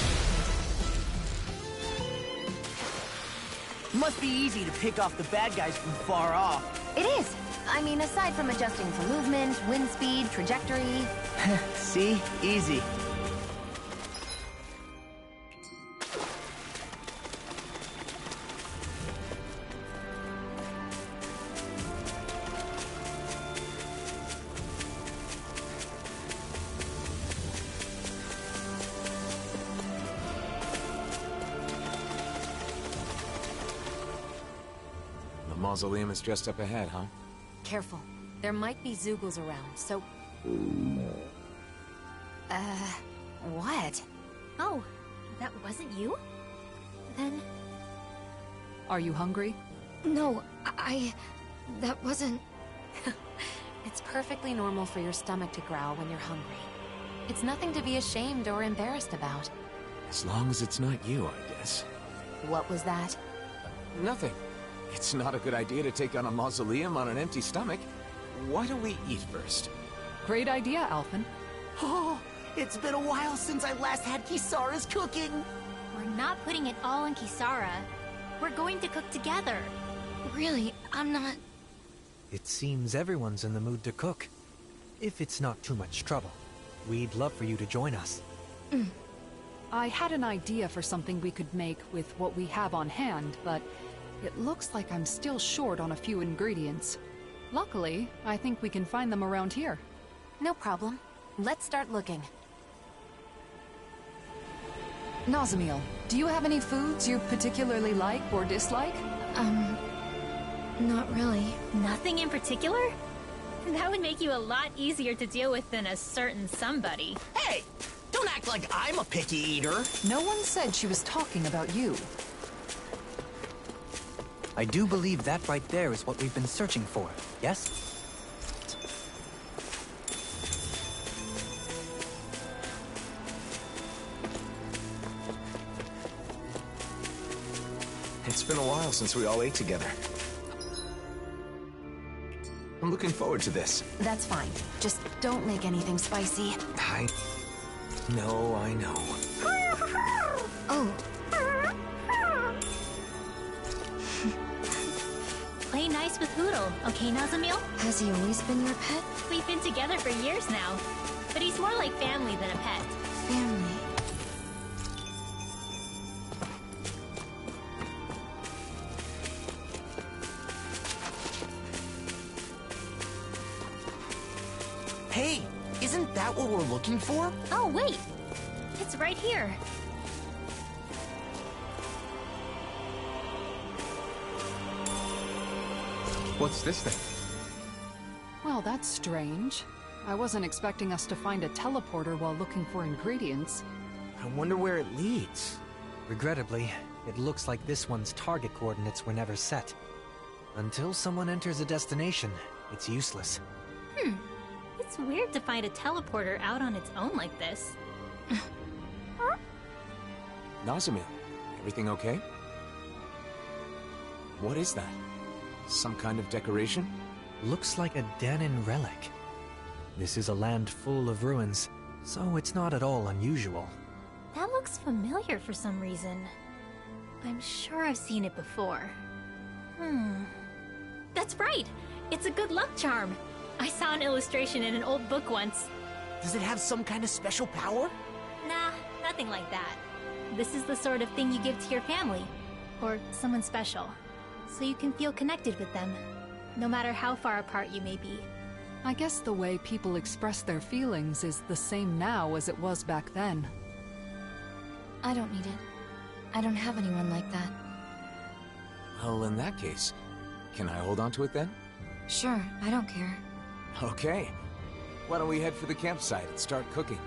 Must be easy to pick off the bad guys from far off. It is. I mean, aside from adjusting for movement, wind speed, trajectory... See? Easy. The mausoleum is just up ahead, huh? Careful. There might be Zeugles around, so... what? Oh, that wasn't you? Then... Are you hungry? No, that wasn't... It's perfectly normal for your stomach to growl when you're hungry. It's nothing to be ashamed or embarrassed about. As long as it's not you, I guess. What was that? Nothing. It's not a good idea to take on a mausoleum on an empty stomach. Why don't we eat first? Great idea, Alphen. Oh, it's been a while since I last had Kisara's cooking. We're not putting it all on Kisara. We're going to cook together. Really, I'm not... It seems everyone's in the mood to cook. If it's not too much trouble, we'd love for you to join us. I had an idea for something we could make with what we have on hand, but it looks like I'm still short on a few ingredients. Luckily, I think we can find them around here. No problem. Let's start looking. Nazamiel, do you have any foods you particularly like or dislike? Not really. Nothing in particular? That would make you a lot easier to deal with than a certain somebody. Hey! Don't act like I'm a picky eater. No one said she was talking about you. I do believe that right there is what we've been searching for, yes? It's been a while since we all ate together. I'm looking forward to this. That's fine. Just don't make anything spicy. I know. Oh, Play nice with Hootle, okay, Nazamiel? has he always been your pet? We've been together for years now. But he's more like family than a pet. Family. Hey, isn't that what we're looking for? Oh, wait! It's right here. What's this thing? Well, that's strange. I wasn't expecting us to find a teleporter while looking for ingredients. I wonder where it leads. Regrettably, it looks like this one's target coordinates were never set. Until someone enters a destination, it's useless. It It's weird to find a teleporter out on its own like this. Nazamil, everything okay? What is that? Some kind of decoration? Looks like a Danin relic. This is a land full of ruins, so it's not at all unusual. That looks familiar for some reason. I'm sure I've seen it before. That's right! It's a good luck charm! I saw an illustration in an old book once. Does it have some kind of special power? Nah, nothing like that. This is the sort of thing you give to your family, or someone special, so you can feel connected with them, no matter how far apart you may be. I guess the way people express their feelings is the same now as it was back then. I don't need it. I don't have anyone like that. Well, in that case, can I hold on to it then? Sure, I don't care. Okay. Why don't we head for the campsite and start cooking?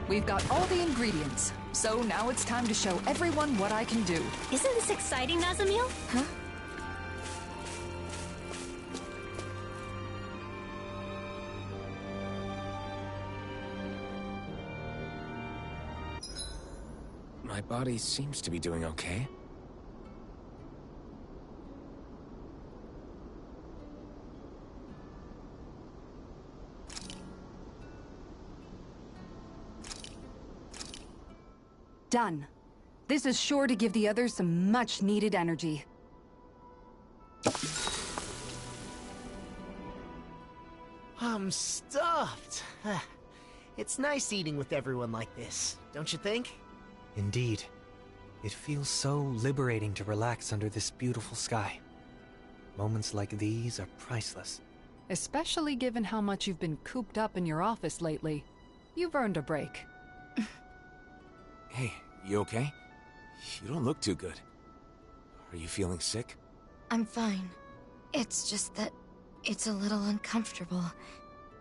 We've got all the ingredients, so now it's time to show everyone what I can do. Isn't this exciting, Nazamil? Huh? My body seems to be doing okay. Done. This is sure to give the others some much-needed energy. I'm stuffed. It's nice eating with everyone like this, don't you think? Indeed. It feels so liberating to relax under this beautiful sky. Moments like these are priceless. Especially given how much you've been cooped up in your office lately. You've earned a break. Hey, you okay? You don't look too good. Are you feeling sick? I'm fine. It's just that it's a little uncomfortable.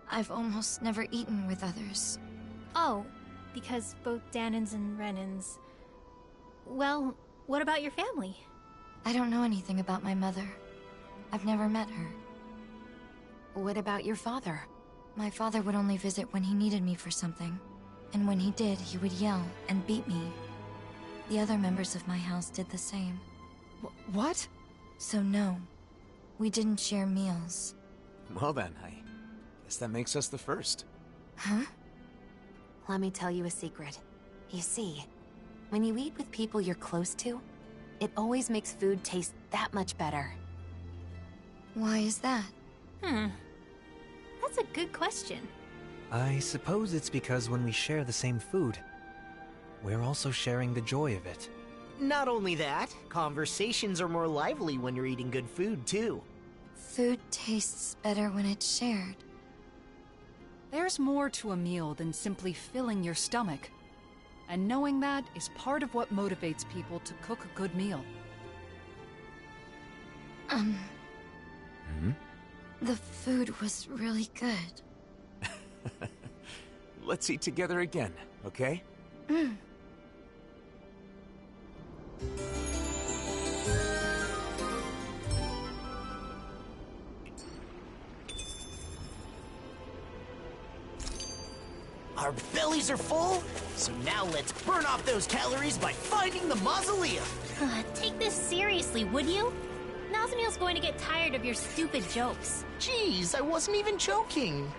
I've almost never eaten with others. Oh, because both Danins and Renins... Well, what about your family? I don't know anything about my mother. I've never met her. What about your father? My father would only visit when he needed me for something. And when he did, he would yell and beat me. The other members of my house did the same. What? So no, we didn't share meals. Well then, I guess that makes us the first. Huh? Let me tell you a secret. You see, when you eat with people you're close to, it always makes food taste that much better. Why is that? That's a good question. I suppose it's because when we share the same food, we're also sharing the joy of it. Not only that, conversations are more lively when you're eating good food, too. Food tastes better when it's shared. There's more to a meal than simply filling your stomach. And knowing that is part of what motivates people to cook a good meal. The food was really good. Let's eat together again, okay? Our bellies are full, so now let's burn off those calories by finding the mausoleum. Take this seriously, would you? Nazamil's going to get tired of your stupid jokes. Jeez, I wasn't even joking.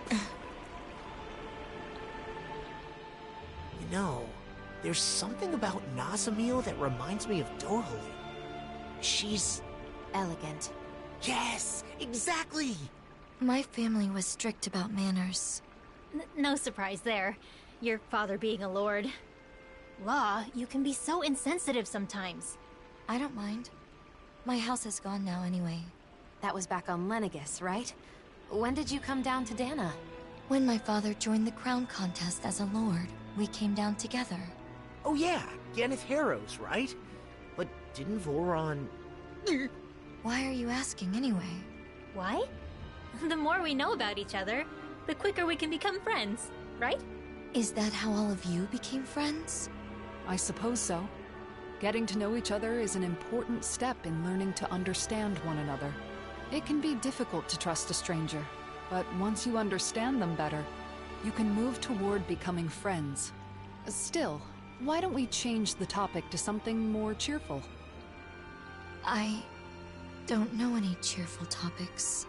You know, there's something about Nazamil that reminds me of Dohalim. She's... elegant. Yes, exactly! My family was strict about manners. No surprise there. Your father being a lord. Law, you can be so insensitive sometimes. I don't mind. My house is gone now anyway. That was back on Lenegis, right? When did you come down to Dana? When my father joined the crown contest as a lord, we came down together. Oh yeah, Ganeth Harrows, right? But didn't Voron... Why are you asking anyway? Why? The more we know about each other, the quicker we can become friends, right? Is that how all of you became friends? I suppose so. Getting to know each other is an important step in learning to understand one another. It can be difficult to trust a stranger, but once you understand them better, you can move toward becoming friends. Still, why don't we change the topic to something more cheerful? I don't know any cheerful topics.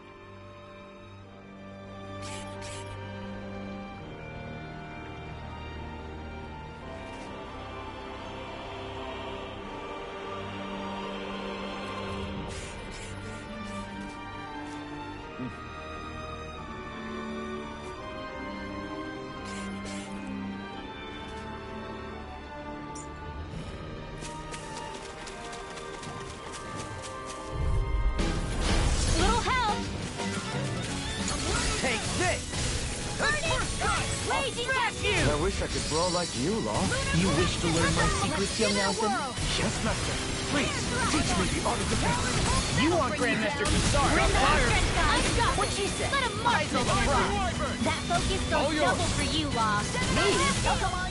I wish I could brawl like you, Law. You wish to learn my secrets, young Alphen? Yes, Master. Please, teach me the art of defense. You want Grandmaster Kisara on fire? I've got What she said? Let him march the front. That focus goes double for you, Law. Me? Oh, come on.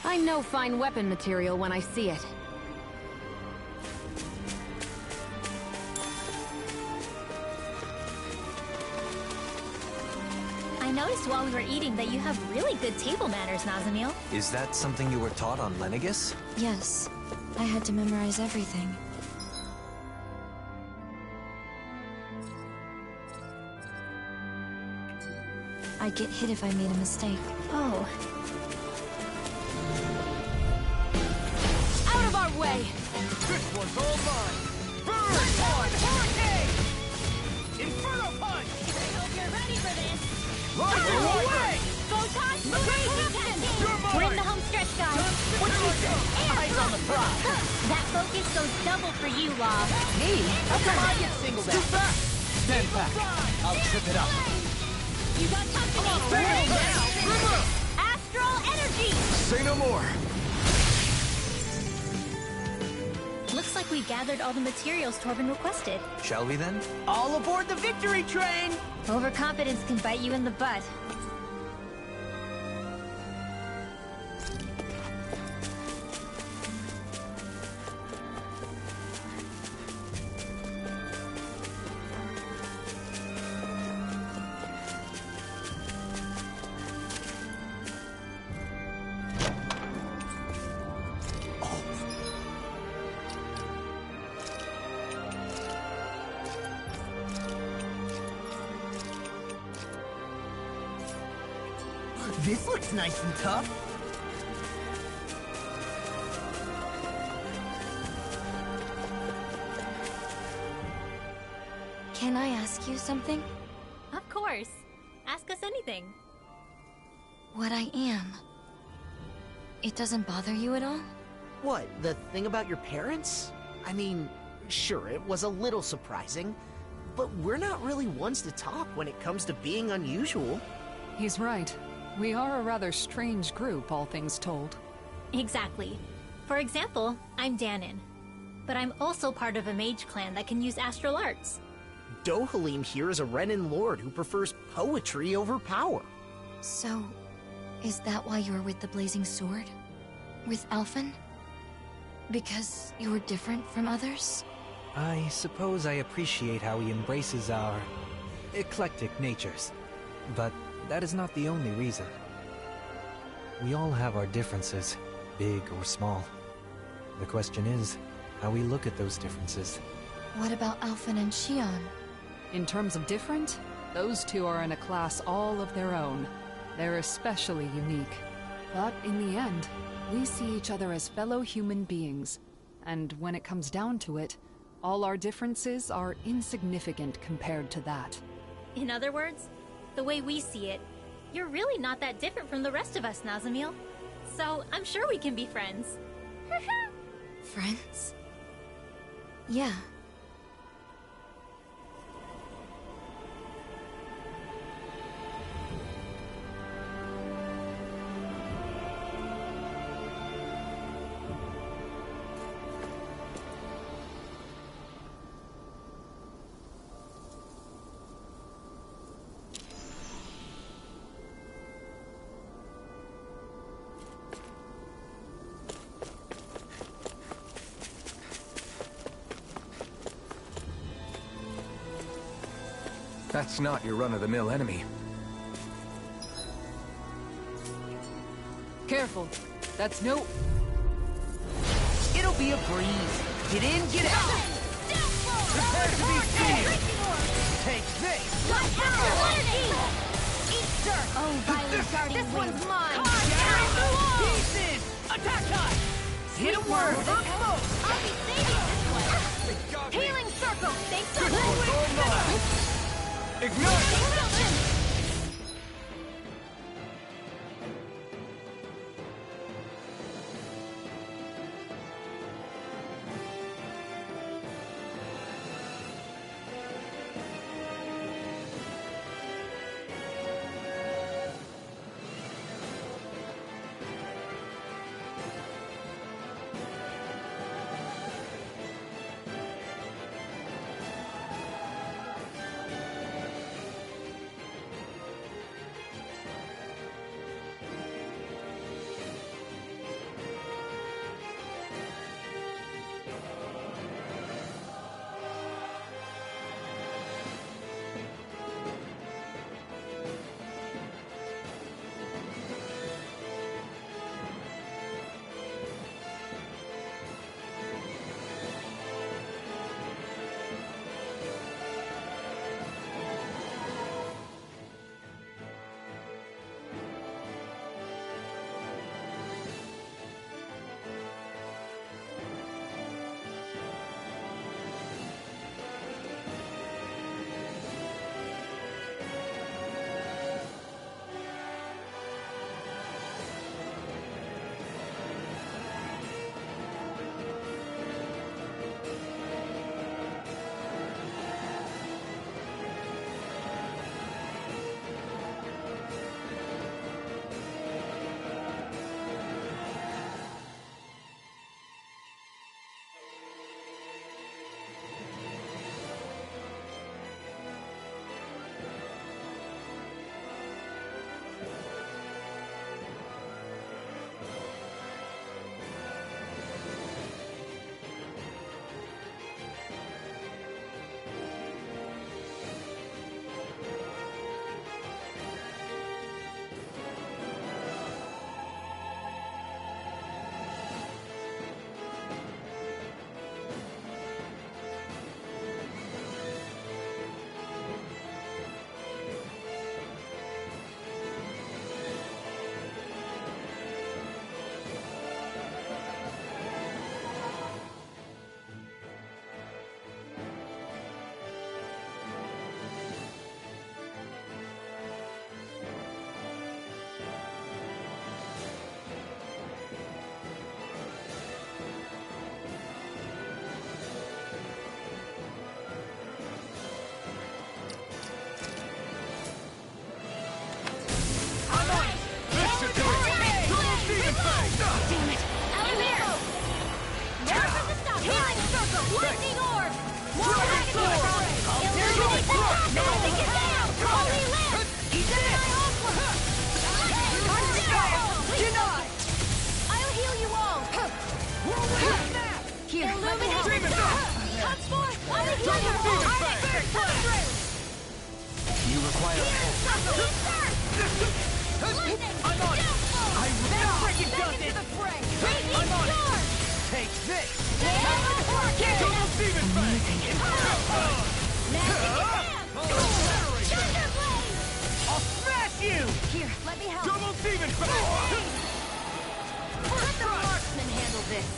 I know fine weapon material when I see it. I noticed while we were eating that you have really good table manners, Nazamil. Is that something you were taught on Lenegis? Yes, I had to memorize everything. I'd get hit if I made a mistake. Oh. Out of our way! This one's all mine. Burn! Hurricane! Inferno punch! I hope you're ready for this. Rising Wyvern! Photon Raging Cascade! You're mine! We're in the home stretch, guys. What you say? Eyes on the prize. That focus goes double for you, Law. Me? How come I get singled Too out? fast! Stand back. I'll trip it up. You got company. Burn now! Astral energy! Say no more. Looks like we gathered all the materials Torben requested. Shall we then? All aboard the victory train! Overconfidence can bite you in the butt. This looks nice and tough. Can I ask you something? Of course. Ask us anything. What I am. It doesn't bother you at all? What, the thing about your parents? I mean, sure, it was a little surprising, but we're not really ones to talk when it comes to being unusual. He's right. We are a rather strange group, all things told. Exactly. For example, I'm Danon. But I'm also part of a mage clan that can use astral arts. Dohalim here is a Renan lord who prefers poetry over power. So, is that why you're with the Blazing Sword? With Alphen? Because you were different from others? I suppose I appreciate how he embraces our eclectic natures. But that is not the only reason. We all have our differences, big or small. The question is, how we look at those differences. What about Alphen and Shion? In terms of different, those two are in a class all of their own. They're especially unique. But in the end, we see each other as fellow human beings. And when it comes down to it, all our differences are insignificant compared to that. In other words, the way we see it, You're really not that different from the rest of us, Nazamil. So, I'm sure we can be friends. Friends? Yeah. That's not your run-of-the-mill enemy. Careful. That's no... It'll be a breeze. Get in, get out. Prepare to be sealed. Take this. Oh, violent guardian This one's wings. mine. Pieces. Attack time. Hit a word. I'll be saving this one. Healing circle. Thanks so much. Ignite! You require I'm on it! I will freaking done it! I'm on it! Take this! Double Demon Fang! I'll smash you! Here, let me help. Double Demon Fang! Let the marksman handle this.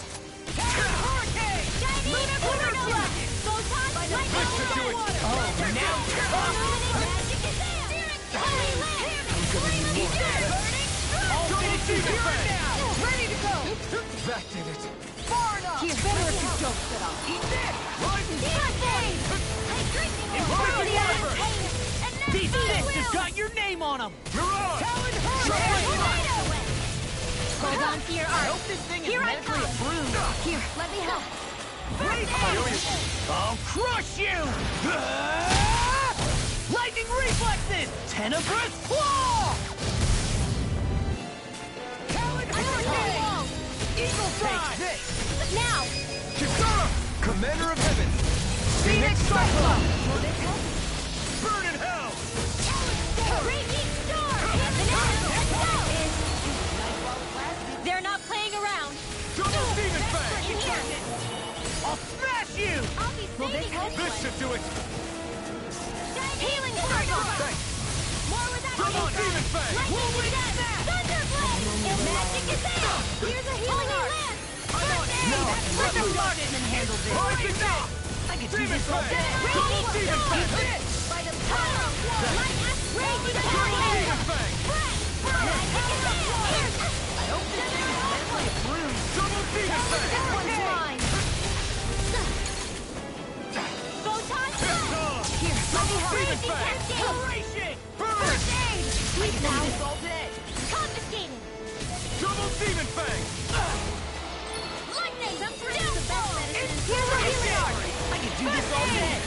Hurricane! Lunar Supernova! Photon, lightning, Oh, now! Illuminate magic is there! Holy land! Here and now! Ready to go! That did it. Far enough! He's better if you don't sit up. Eat this! Rising These fists has got your name on them! Mirage! Talon Hold on to your I arm. hope this thing is Here I medically come. approved! Here, let me help. I'll crush you! Lightning reflexes! Tenebrous claw! Talon Hurricane! Eagle Take this! Now! Kisara! Commander of Heaven! Phoenix Cyclone! Burn in hell! Raging Storm! Let's go! They're not playing around. Double Demon Fang! In here. I'll smash you! I'll be saving This should do it! Healing Circle! Thanks! More with that Double Demon Fang! Lightning Dash! Thunderblade! Magic is there! Here's a healing art! Let the marksman handle this! Rising now! I could do Demon this all Fang! day! Double Demon Fang! By the power of war! Light axe raging Double fire! Demon Fang! Magic is there! I hope this thing is medically approved! Double Demon This Fang! one's mine! Photon Blast! Here, let me help! Demon Raging Fang! Cascade! Burn! First aid! Sleep now! This all day! Confiscated! Double Demon Fang! Lightning! Downfall! Here's a healing art! I could do this all day!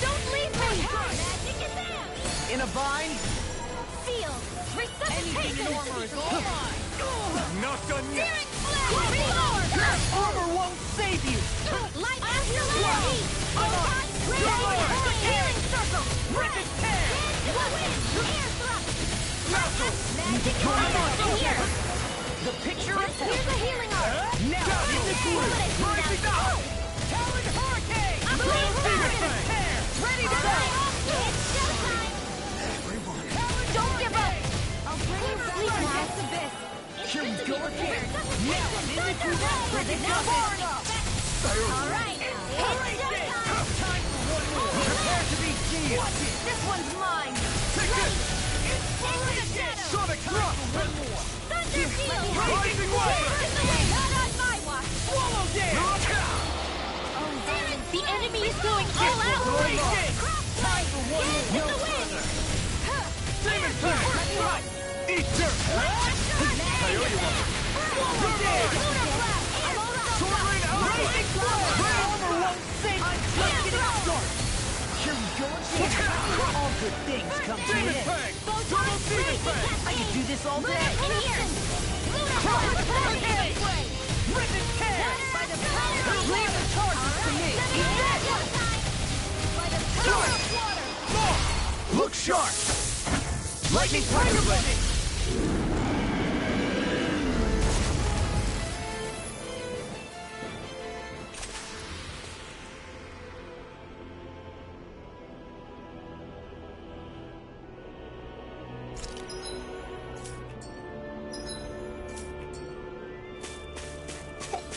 Don't leave me! Magic is there! In a bind? Seal! Resuscitation! Armor is all mine! Not done yet! Searing Flash! Armor won't save you! Light after light! Photon Raging! Healing Circle! Rip and tear! Air Thrust! Magic is there! Here! The picture of Here's a healing art! now in the groove! Rising now! Talon Hurricane! I'm Double Demon ready! Fang! Tear! Ready to go! It's showtime! Don't give up! I'll bring you sleep now! Here we go again! Now I'm in the groove! Ready now! All right, it's showtime! Time for one more! Prepare to be seized! Watch it! This one's mine! Take this! Into the shadow! Sonic Thrust! One more! Thunder Shield! Rising Wild! Not on my watch! Swallow dance! The enemy is going all out! Time for one more! Get the wind! Demon Fang! Eat dirt! Coyote Walker! Swallow dance! Sword Rain Alpha! Armor won't save us! Let's get it started! Here we go again! All good things come to an Demon end! Fang! Double Demon Fang! I could do this all day! In here! Rip and tear! By the power of Leave the charges to me! Eat that! By the power of water! Look sharp! Lightning Tiger Blade!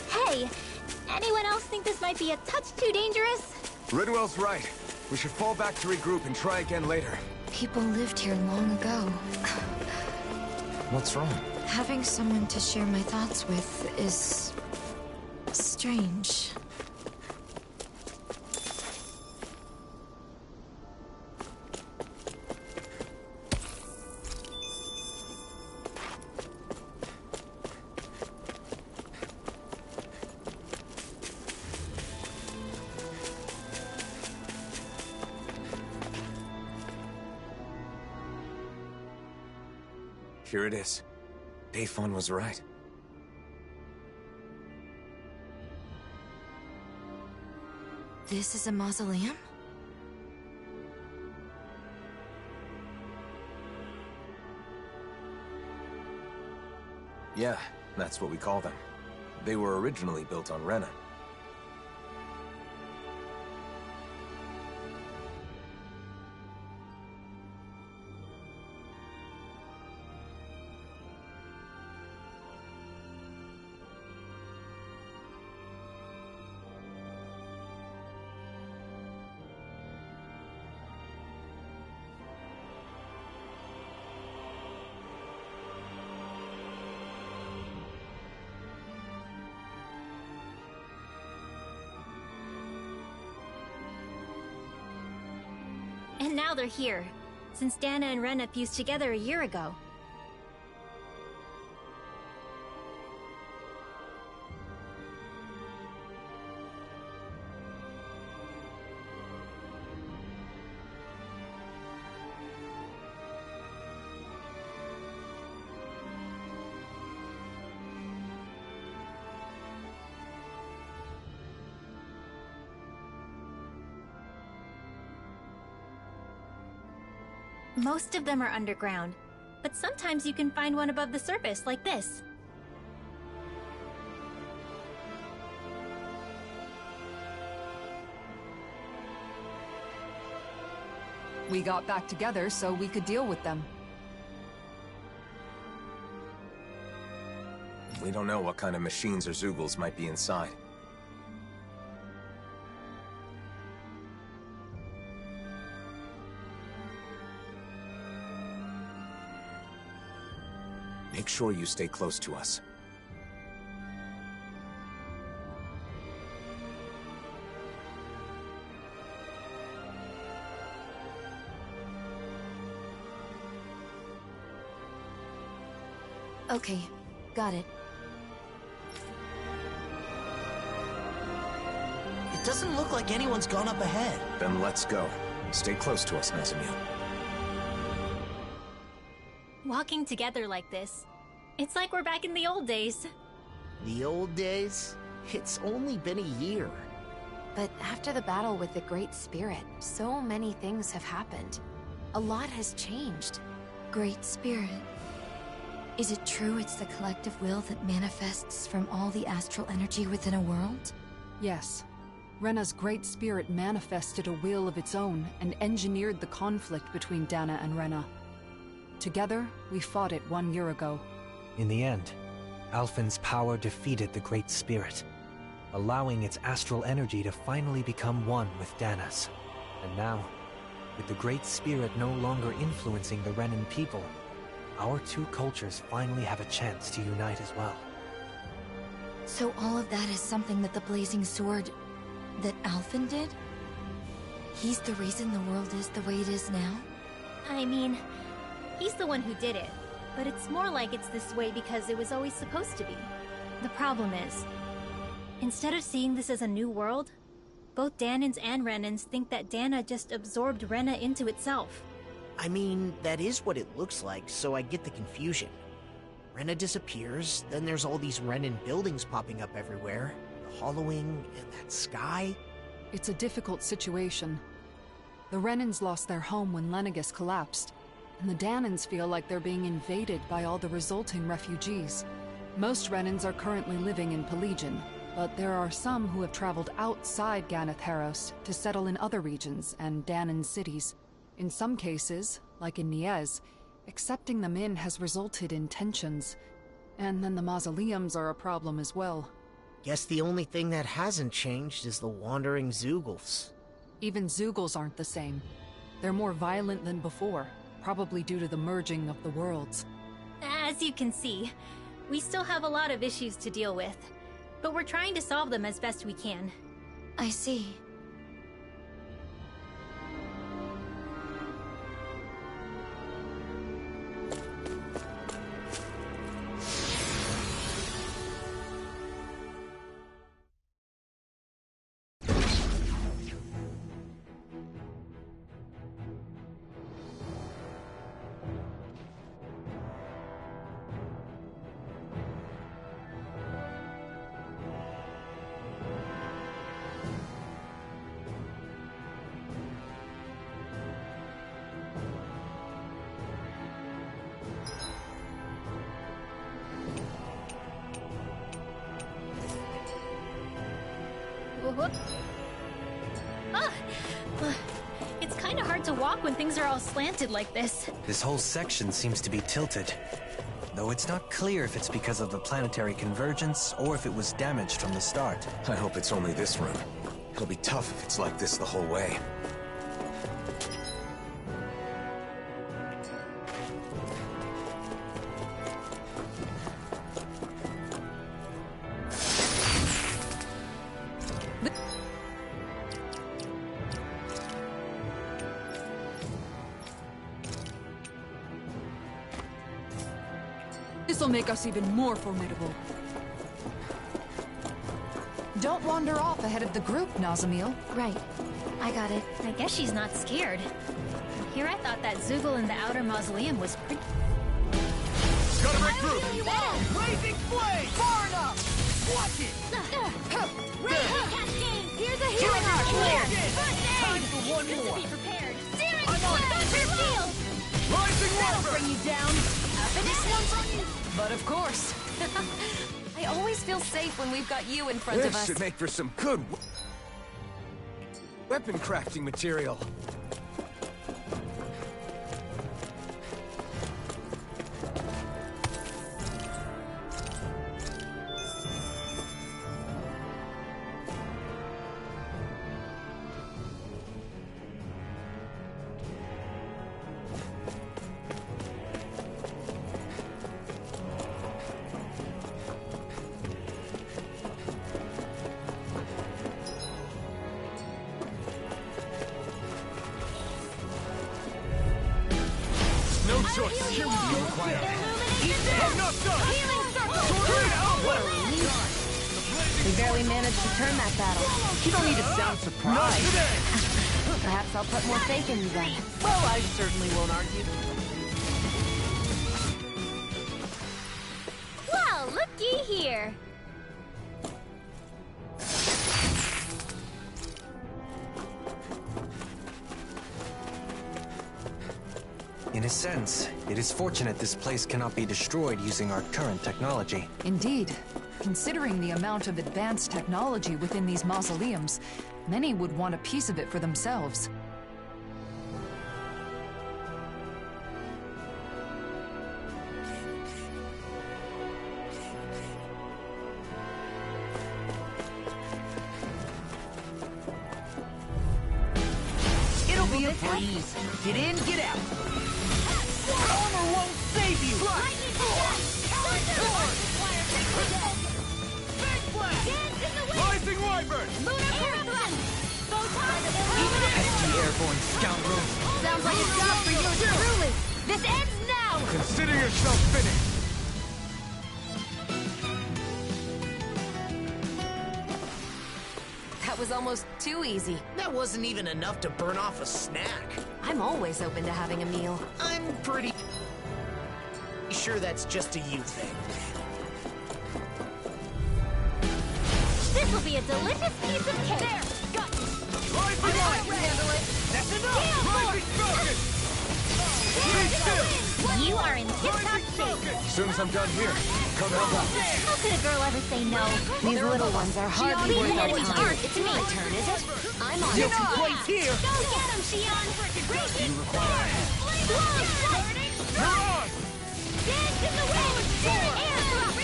Hey, anyone else think this might be a touch too dangerous? Ridwell's right. We should fall back to regroup and try again later. People lived here long ago. What's wrong? Having someone to share my thoughts with is strange. Here it is. Dayfon was right. This is a mausoleum? Yeah, that's what we call them. They were originally built on Rena. And now they're here, since Dana and Rena fused together a year ago. Most of them are underground, but sometimes you can find one above the surface, like this. We got back together so we could deal with them. We don't know what kind of machines or Zeugles might be inside. Make sure you stay close to us. Okay, got it. It doesn't look like anyone's gone up ahead. Then let's go. Stay close to us, Nazamiel. Walking together like this, it's like we're back in the old days. The old days? It's only been a year. But after the battle with the Great Spirit, so many things have happened. A lot has changed. Great Spirit. Is it true it's the collective will that manifests from all the astral energy within a world? Yes. Rena's Great Spirit manifested a will of its own and engineered the conflict between Dana and Rena. Together, we fought it 1 year ago. In the end, Alphen's power defeated the Great Spirit, allowing its astral energy to finally become one with Dana's. And now, with the Great Spirit no longer influencing the Renan people, our two cultures finally have a chance to unite as well. So all of that is something that the Blazing Sword... that Alphen did? He's the reason the world is the way it is now? I mean, he's the one who did it, but it's more like it's this way because it was always supposed to be. The problem is, instead of seeing this as a new world, both Danans and Renans think that Dana just absorbed Rena into itself. I mean, that is what it looks like, so I get the confusion. Rena disappears, then there's all these Renan buildings popping up everywhere. The hollowing, and that sky. It's a difficult situation. The Renans lost their home when Lenegis collapsed, and the Danans feel like they're being invaded by all the resulting refugees. Most Renans are currently living in Pelegion, but there are some who have traveled outside Ganath Haros to settle in other regions and Danan cities. In some cases, like in Niez, accepting them in has resulted in tensions. And then the mausoleums are a problem as well. Guess the only thing that hasn't changed is the wandering Zeugles. Even Zeugles aren't the same. They're more violent than before, probably due to the merging of the worlds. As you can see, we still have a lot of issues to deal with, but we're trying to solve them as best we can. I see. It's kind of hard to walk when things are all slanted like this. This whole section seems to be tilted, though it's not clear if it's because of the planetary convergence or if it was damaged from the start. I hope it's only this room. It'll be tough if it's like this the whole way. This'll make us even more formidable. Don't wander off ahead of the group, Nazamil. Right. I got it. I guess she's not scared. Here I thought that Zoogle in the outer mausoleum was pretty... Gotta regroup! Blazing flame! Far enough! Watch it! Raging Cascade! Here's a healing healing clear! First Time for one Just more! to be prepared. Searing I'm on it! Thunder Field! Rising That'll Wyvern! bring you down. This one's on you. But of course. I always feel safe when we've got you in front of This us. should make for some good weapon crafting material. No choice! Here we go! I'm not done! What a relief! We barely managed to turn that battle. You don't need to sound surprised. Not today! Perhaps I'll put more faith in you then. Well, I certainly won't argue. Well, looky here. In a sense, it is fortunate this place cannot be destroyed using our current technology. Indeed. Considering the amount of advanced technology within these mausoleums, many would want a piece of it for themselves. It'll be a breeze. Get in, get out. Armor won't save you. Rising Wyvern! Pesky airborne scoundrel. Sounds like a job for you truly. This ends now! Consider yourself finished! That was almost too easy. That wasn't even enough to burn off a snack. I'm always open to having a meal. I'm pretty sure that's just a you thing. This will be a delicious piece of cake. There, got it. Rising Wyvern! Handle it. That's enough! Rising Falcon! Stay still! You are in tip-top shape. As soon as I'm done here, come help out. How could a girl ever say no? These little ones are hardly Being worth an our enemy's time. art, it's my turn, is it? I'm on Guilty it. place here. Go get him, Shion! Raging storm! You're on! Dance in the wind! Air drop!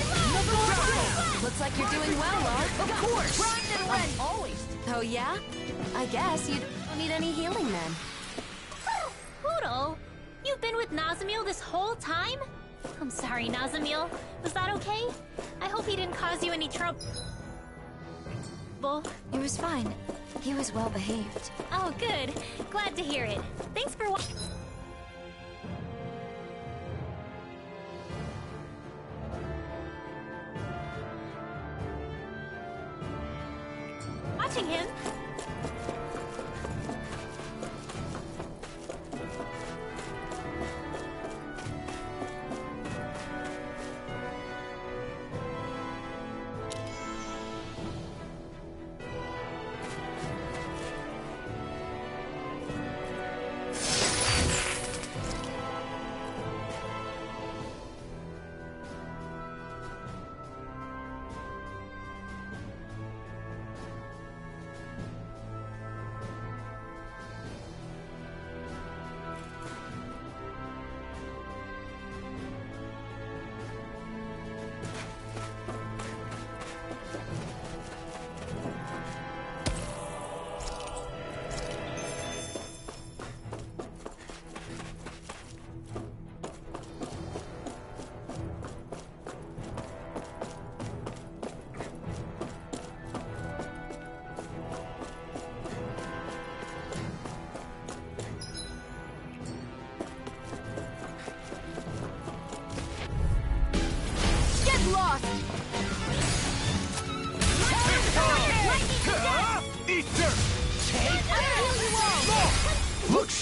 Looks like you're doing well, Lar. Of course. Always. Oh, yeah? I guess you don't need any healing then. Poodle, you've been with Nazamil this whole time? I'm sorry, Nazamil. Was that okay? I hope he didn't cause you any trouble. It was fine. He was well behaved. Oh, good. Glad to hear it. Thanks for watching him.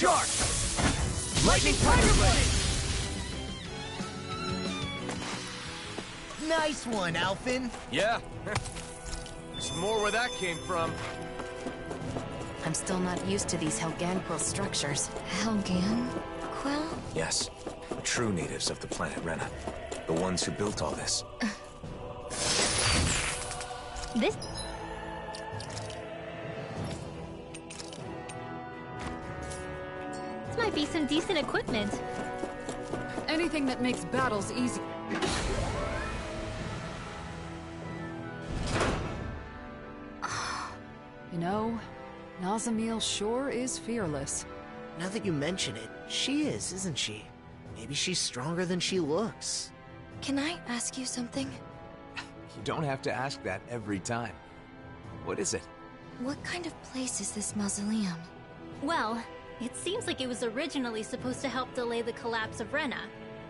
Shark! Lightning Tiger Blade! Nice one, Alphen. Yeah. There's more where that came from. I'm still not used to these Helganquil structures. Helganquil? Yes, the true natives of the planet Rena. The ones who built all this. This might be some decent equipment. Anything that makes battles easy. You know, Nazamiel sure is fearless. Now that you mention it, she is, isn't she? Maybe she's stronger than she looks. Can I ask you something? You don't have to ask that every time. What is it? What kind of place is this mausoleum? Well, it seems like it was originally supposed to help delay the collapse of Rena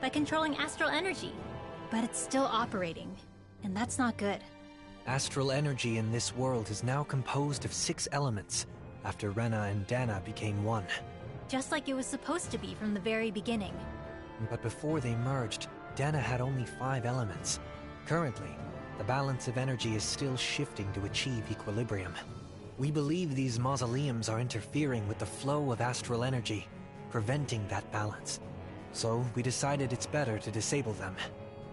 by controlling astral energy. But it's still operating, and that's not good. Astral energy in this world is now composed of 6 elements, after Rena and Dana became one. Just like it was supposed to be from the very beginning. But before they merged, Dana had only 5 elements. Currently, the balance of energy is still shifting to achieve equilibrium. We believe these mausoleums are interfering with the flow of astral energy, preventing that balance. So we decided it's better to disable them.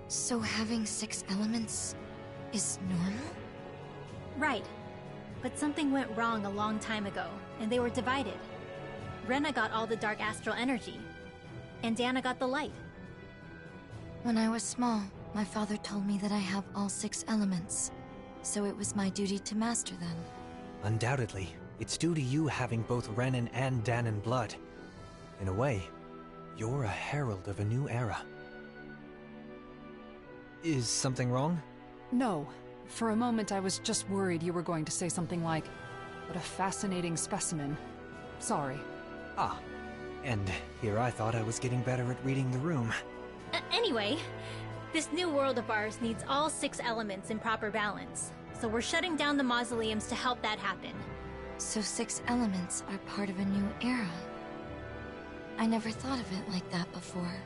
So having 6 elements is normal? Right. But something went wrong a long time ago, and they were divided. Rena got all the dark astral energy, and Dana got the light. When I was small, my father told me that I have all 6 elements, so it was my duty to master them. Undoubtedly, it's due to you having both Renan and Danan blood. In a way, you're a herald of a new era. Is something wrong? No. For a moment I was just worried you were going to say something like, "What a fascinating specimen." Sorry. Ah. And here I thought I was getting better at reading the room. Anyway, this new world of ours needs all 6 elements in proper balance. So we're shutting down the mausoleums to help that happen. So 6 elements are part of a new era. I never thought of it like that before.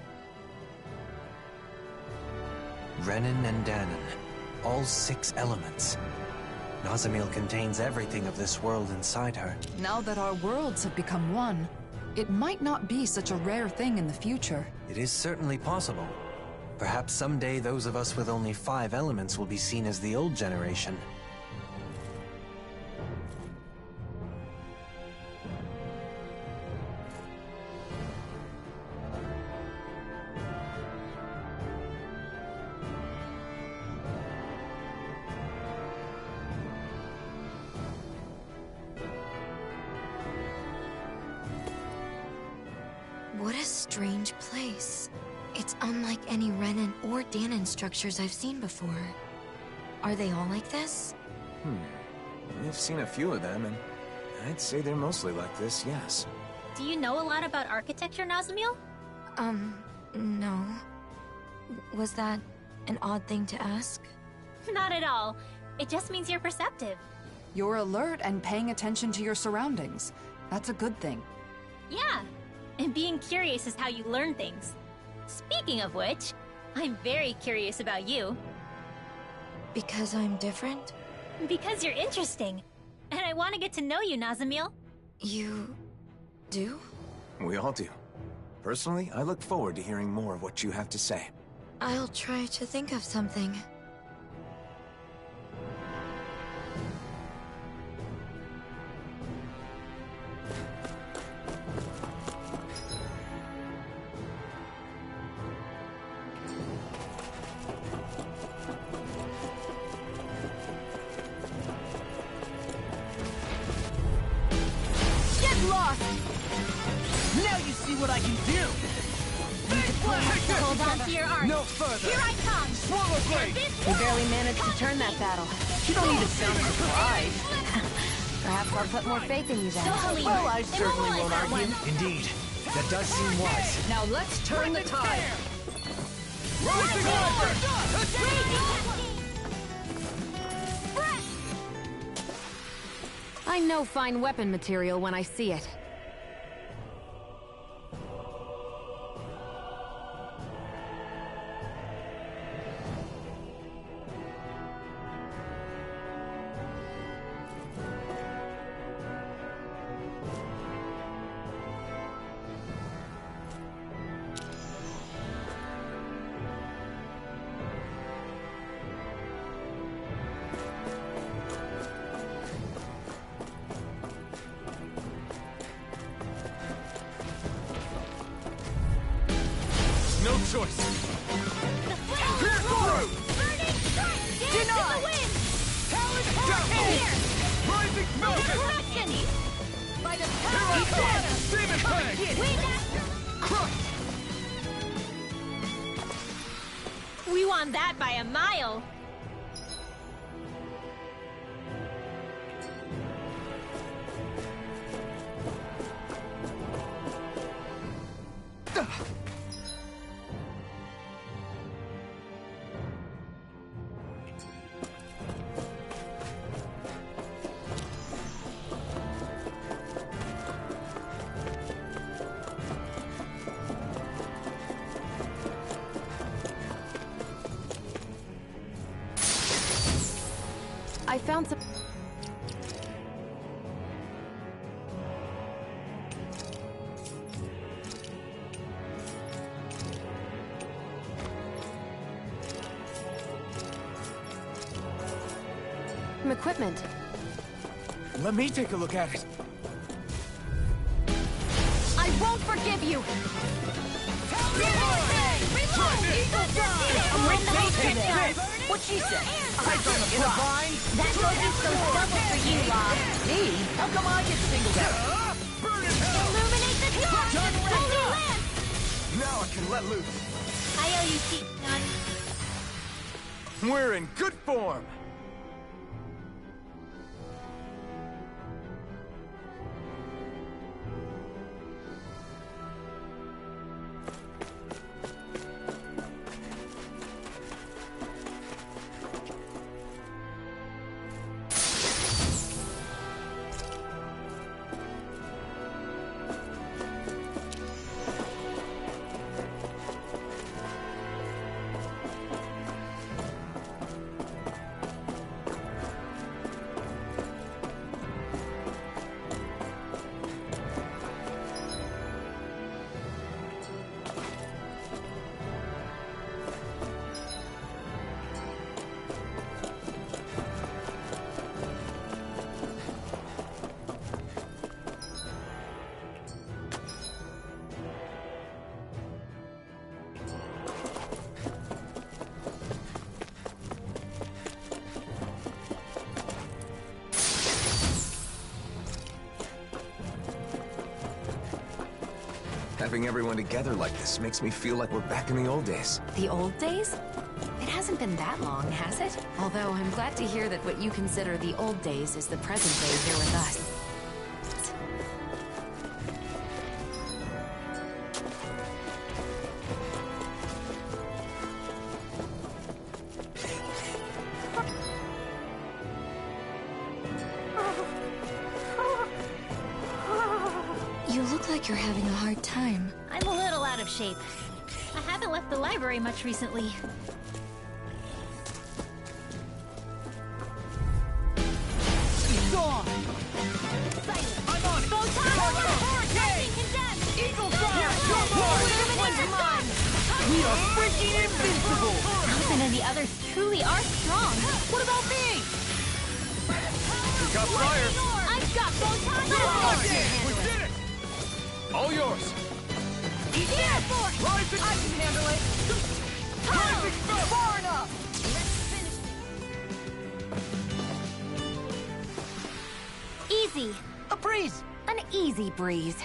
Renan and Danan, all 6 elements. Nazamiel contains everything of this world inside her. Now that our worlds have become one, it might not be such a rare thing in the future. It is certainly possible. Perhaps someday those of us with only 5 elements will be seen as the old generation. What a strange place. It's unlike any Renan or Danan structures I've seen before. Are they all like this? We've seen a few of them, and I'd say they're mostly like this, yes. Do you know a lot about architecture, Nazamiel? No. Was that an odd thing to ask? Not at all. It just means you're perceptive. You're alert and paying attention to your surroundings. That's a good thing. Yeah, and being curious is how you learn things. Speaking of which, I'm very curious about you. Because I'm different? Because you're interesting. And I want to get to know you, Nazamiel. You... do? We all do. Personally, I look forward to hearing more of what you have to say. I'll try to think of something. Now you see what I can do! Hold on to your arms. No further! Here I come! Swallow blade! We barely managed to turn that battle. You don't even sound surprised. Perhaps I'll put more faith in you then. Well, I certainly won't argue. Indeed. That does seem wise. Now let's turn the tide! Rising Viper! I know fine weapon material when I see it. No choice. Pierce through! Burning strike! Dance in the wind! Talon hurricane! Rising mountain! Correction! By the Here power I of come! Dana! Demon Fang! Wind after! Crush! We won that by a mile. I found some... equipment. Let me take a look at it. I won't forgive you! What'd she say? I don't in a vine? That wasn't so double for you, Law. Me? How come I get singled out? Illuminate the dark and holy land! Now I can let loose. I owe you tea, none. We're in good form. Having everyone together like this makes me feel like we're back in the old days. The old days? It hasn't been that long, has it? Although I'm glad to hear that what you consider the old days is the present day here with us. You look like you're having a hard time. I'm a little out of shape. I haven't left the library much recently. Gone! Silence! I'm on it! Hurricane! Condemned! Eagle Fire! We are freaking invincible! Alvin and the others truly are strong. What about me? We got fire! I've got Photon! We did it! All yours! Yeah, boy! I can handle it! Rising Far enough! Easy. A breeze! An easy breeze.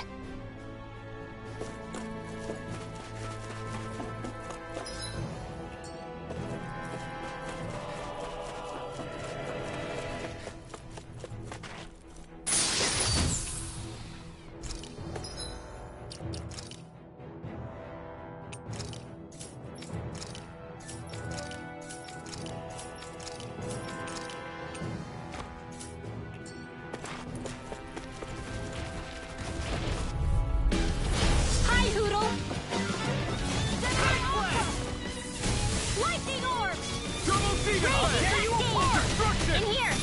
In here!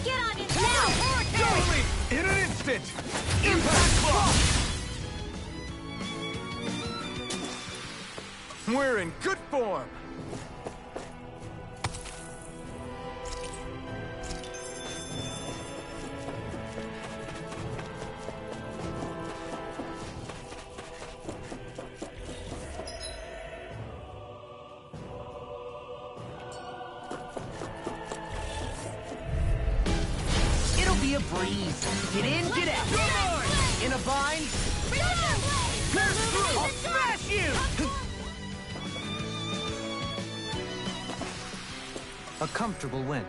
Get on it now! Totally! In an instant! Impact Claw! We're in good form! breeze. Get in, get out. In a bind. I'll smash you! A comfortable win.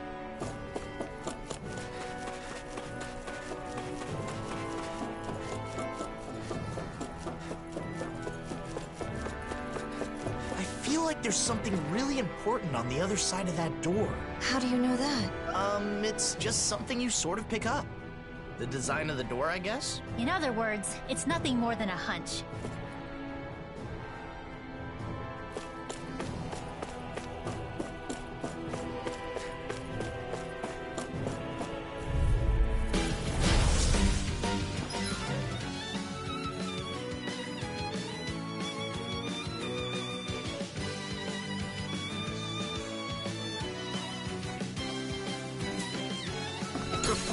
I feel like there's something really important on the other side of that door. How do you know that? It's just something you sort of pick up. The design of the door, I guess? In other words, it's nothing more than a hunch.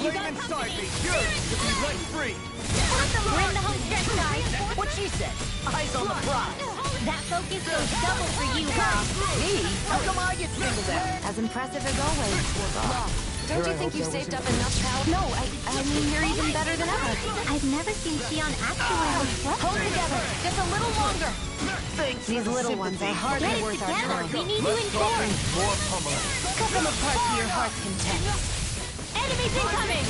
Flame inside me! Good! If you let free! We're in the home stretch, guys. What she said. Eyes on the prize. That focus goes double for you, girl. Me? How come I get singled out? As impressive as always. Don't you think you saved up enough power? No, I mean, you're even better than ever. I've never seen Xion actually reflect. Hold together, just a little longer. Thanks. These little ones are hardly Get it worth our together. time. We need you in force. More pummeling. Cut them apart to your heart's content. Enemies incoming!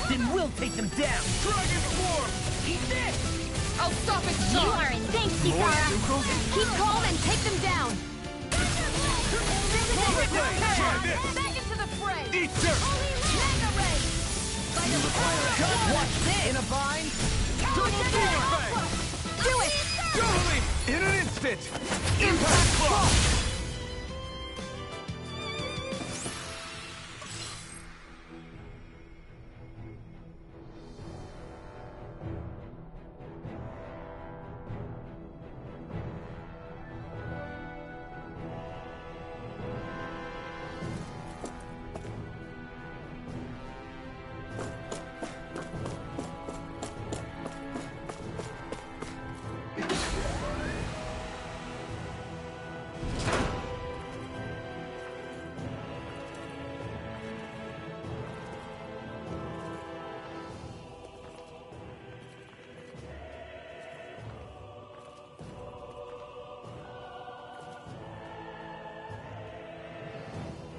Then we'll take them down. Dragon form! Eat this! I'll stop it, You are in. Thanks, Yukara. Keep calm and take them down. Back into the fray. Eat dirt! What's this? In a bind? Do it! Totally! In an instant! Impact Claw!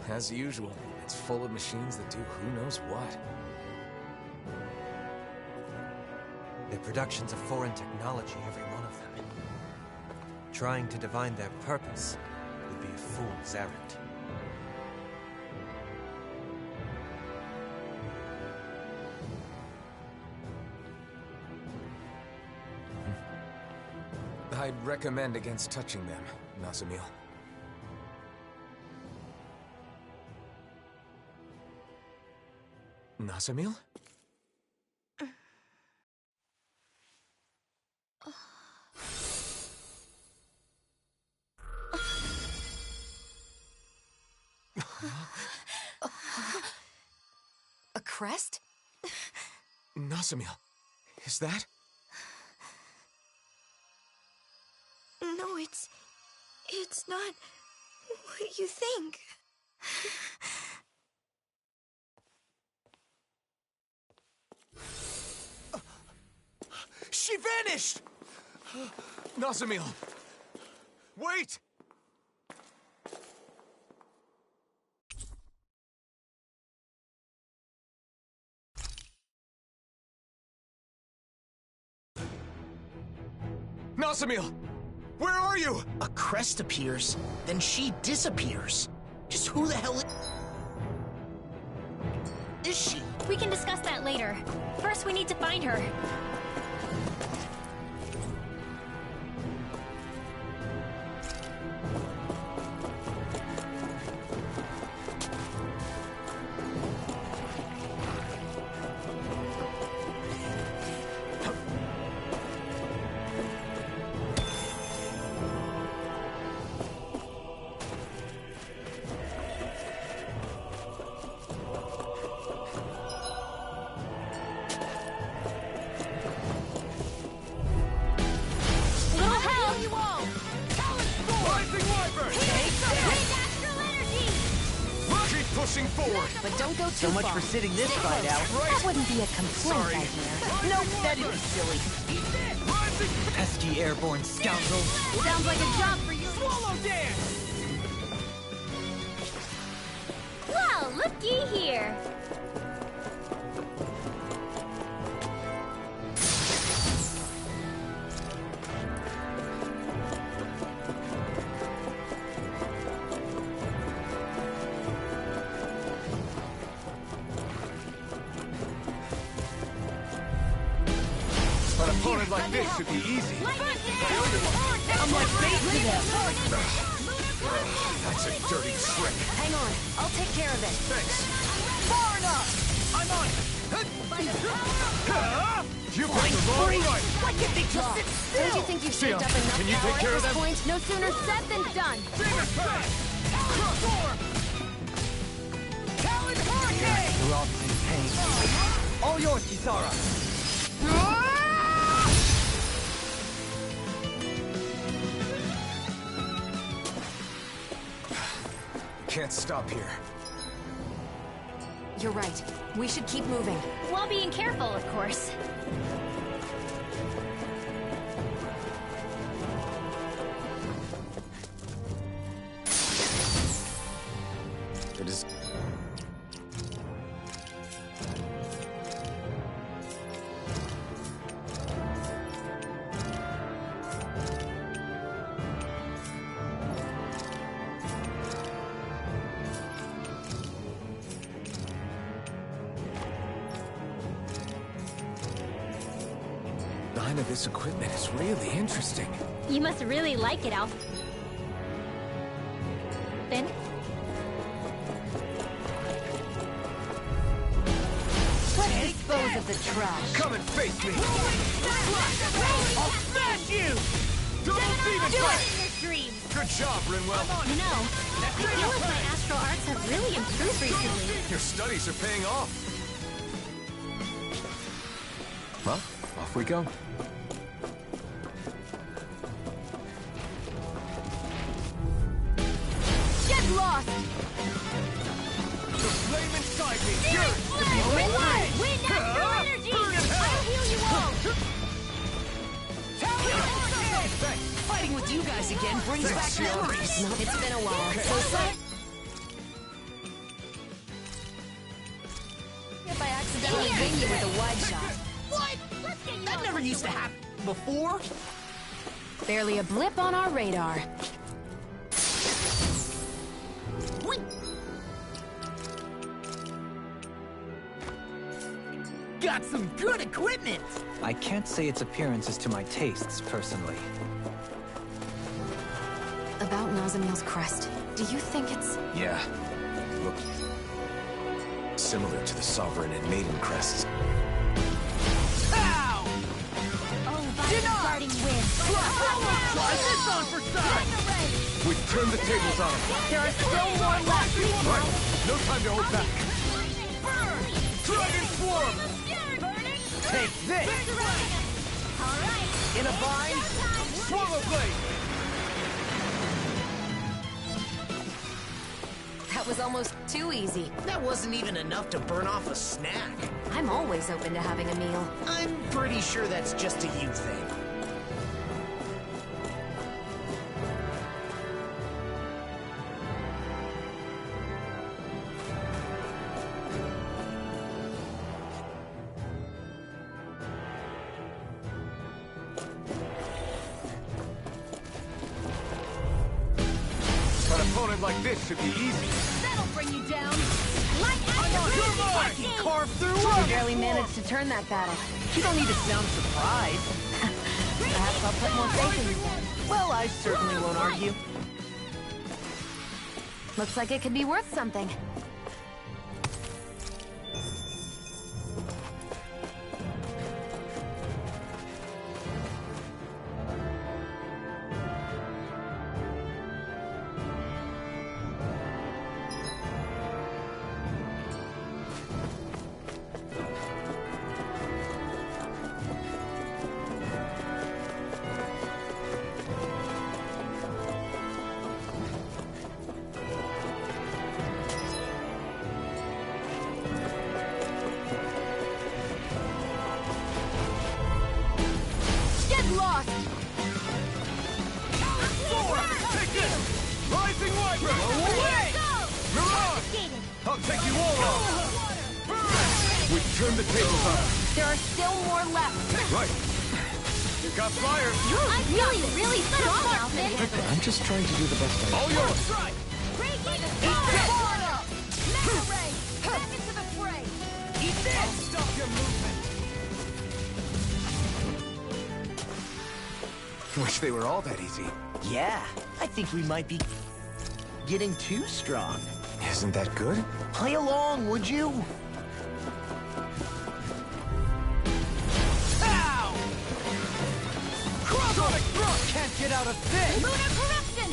As usual, it's full of machines that do who knows what. Their productions of foreign technology, every one of them. Trying to divine their purpose would be a fool's errand. I'd recommend against touching them, Nazamil. Nazamil? A crest? Nazamil, is that? No, it's not what you think. She vanished! Nazamil! Wait! Nazamil! Where are you? A crest appears, then she disappears. Just who the hell is she? We can discuss that later. First, we need to find her. pushing forward. But don't go too So much far. for sitting this Stay fight close. out. That wouldn't be a complaint, Sorry. I hear. Nope, that'd be silly. Pesky airborne scoundrels. Sounds like a job for you. Swallow dance! Well, looky here. An opponent like this should be easy. I'm like bait to them. That's a dirty trick. Hang on, I'll take care of it. Thanks. Far enough! I'm on it! You picked the wrong fight. Why can't they just sit still? Don't you think you've saved up enough can you power take care at of this them? point? No sooner said than done. Dreamer's Crash! Storm! Talon Hurricane! You're all in pain. All yours, Kisara. Can't stop here. You're right. We should keep moving. While being careful, of course. It is... None of this equipment is really interesting. You must really like it, Alf. Finn? Let's dispose of the trash. Come and face me. I'll smash you! Double demon Do blast! it in your dreams! Good job, Rinwell. You know, I feel like my astral arts have really improved recently. Your studies are paying off. Well, off we go. Get lost! The flame inside me Demon yearns to be Flame! lit free! Win astral energy! Burn in hell! I'll heal you all! Talon Hurricane! Fighting with you guys again brings back Thanks, Shion. memories. It's been a while. So sorry if I accidentally wing you with a wide shot. What? Let's get you That all never to used to work. happen before. Barely a blip on our radar. Got some good equipment. I can't say its appearance is to my tastes, personally. About Nazamiel's crest, do you think it's... Yeah. Look. Similar to the Sovereign and Maiden crests. Ow! Oh, by the starting wind. Try this on for size! We've turned the tables on them. There are still more left. Right. No time to hold back. Dragon Swarm! Take this. Alright. In a bind. Swallow Blade! That was almost too easy. That wasn't even enough to burn off a snack. I'm always open to having a meal. I'm pretty sure that's just a you thing. An opponent like this should be easy. That'll bring you down. Light I can carve through We them. barely managed to turn that battle. You don't need to sound surprised. Perhaps I'll put more faith in you then. Well, I certainly won't argue. Looks like it could be worth something. I'll take you all on! We've turned the tables on them. There are still more left. Right. You got fire. I'm feeling really strong, Alvin. I'm just trying to do the best I can. All yours. Eat this! I'll stop your movement. Wish they were all that easy. Yeah, I think we might be getting too strong. Isn't that good? Play along, would you? Ow! Sonic thrust. Can't get out of this! Lunar corruption!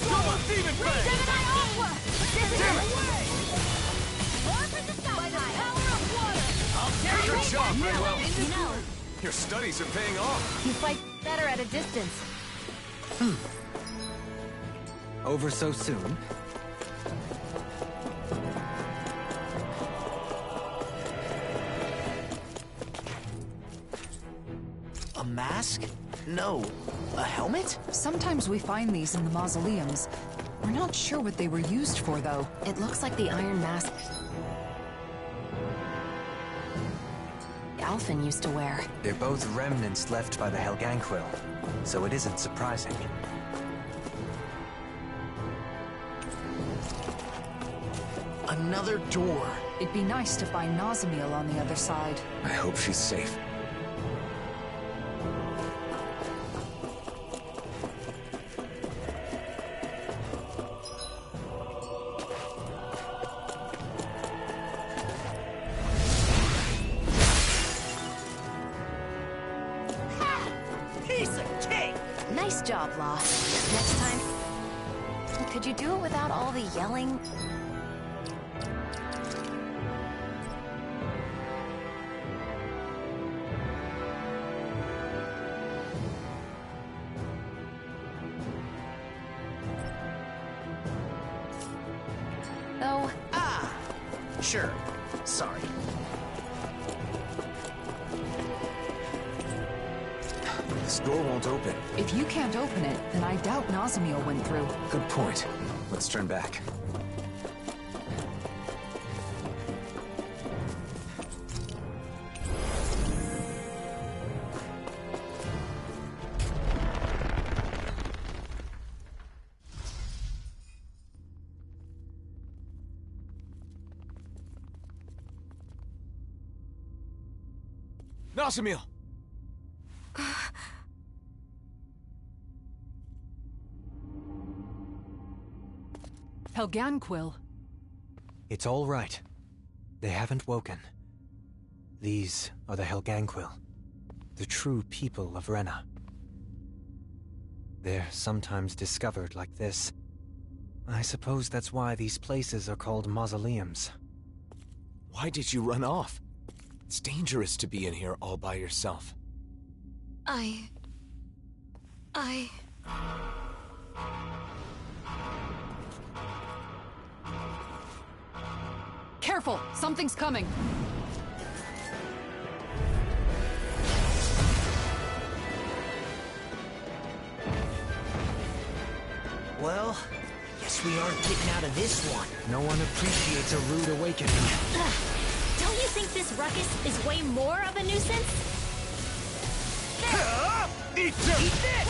Double demon fang. Gemini Aqua! This is Damn our it. way! Or for the south side! Power of water! I'll carry you! Good job, Manuel. You know, Your studies are paying off. you fight better at a distance. Over so soon? A mask? No. A helmet? Sometimes we find these in the mausoleums. We're not sure what they were used for, though. It looks like the Iron Mask Alphen used to wear. They're both remnants left by the Helganquil, so it isn't surprising. Another door. It'd be nice to find Nazamiel on the other side. I hope she's safe. Piece of cake! Nice job, Law. Next time, could you do it without all the yelling? Though, Sure. Sorry. This door won't open. If you can't open it, then I doubt Nazamiel went through. Good point. Let's turn back. Nazamiel! Helganquil. It's all right. They haven't woken. These are the Helganquil, the true people of Rena. They're sometimes discovered like this. I suppose that's why these places are called mausoleums. Why did you run off? It's dangerous to be in here all by yourself. Careful! Something's coming! Well, guess we aren't getting out of this one. No one appreciates a rude awakening. Don't you think this ruckus is way more of a nuisance? Eat this! Eat this!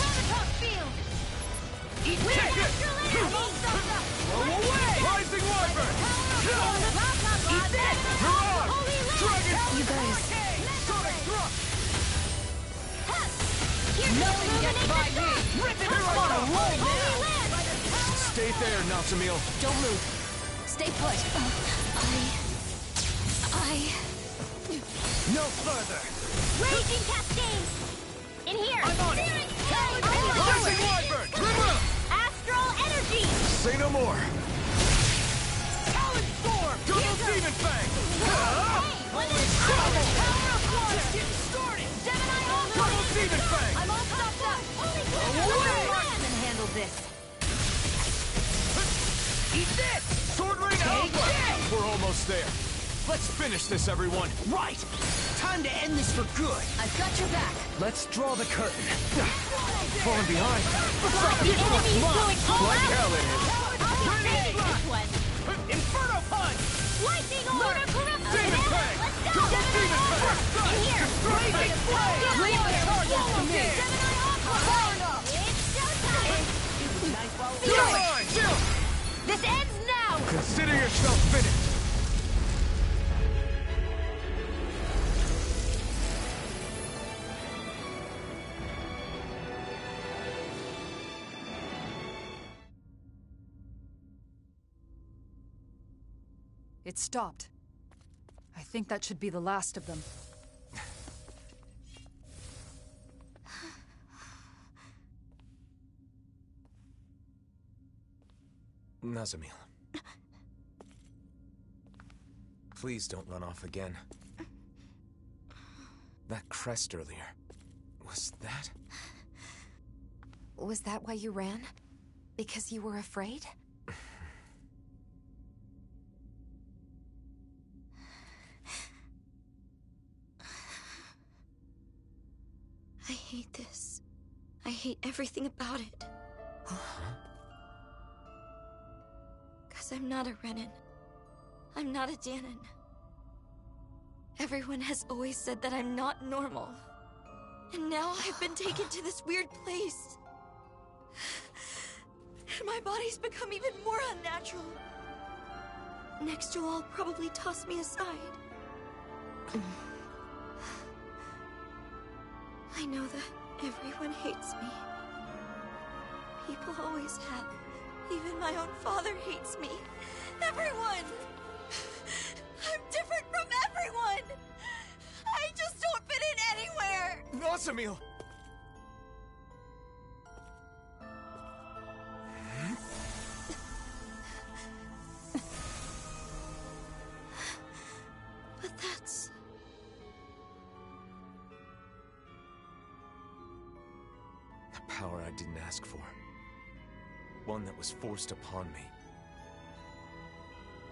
Blow away! Rising Wyvern! Eat this! Dragon! you guys, Sonic thrust! Nothing gets by me! Rip it on a roll now! Stay there, Nazamiel. don't move. Stay put. No further! Raging Cascade! In here! I'm on it! Searing Rising Wyvern! Remove! Astral Energy! Say no more. Talon Storm! Double Demon Fang! Power of water! Just getting started! Gemini Ultra! Double Demon Fang! I'm all stopped up! Away! And handle this! Eat this! Sword Rain Alpha! We're almost there. Let's finish this, everyone. Right! Time to end this for good. I've got your back! Let's draw the curtain. Falling behind. Looks like the enemy's going all Like out! hell it is. I'll be this one! Inferno Punch! Burning flame! Leave the target to me! Come on! This ends now! Consider yourself finished! It stopped. I think that should be the last of them. Nazamil. Please don't run off again. That crest earlier, was that? Was that why you ran? Because you were afraid? I hate this. I hate everything about it. Because I'm not a Renan. I'm not a Dahnan. Everyone has always said that I'm not normal. And now I've been taken to this weird place. And my body's become even more unnatural. Next you'll all probably toss me aside. I know that everyone hates me. People always have. Even my own father hates me. Everyone! I'm different from everyone! I just don't fit in anywhere! Nazamil! But that's... the power I didn't ask for. One that was forced upon me.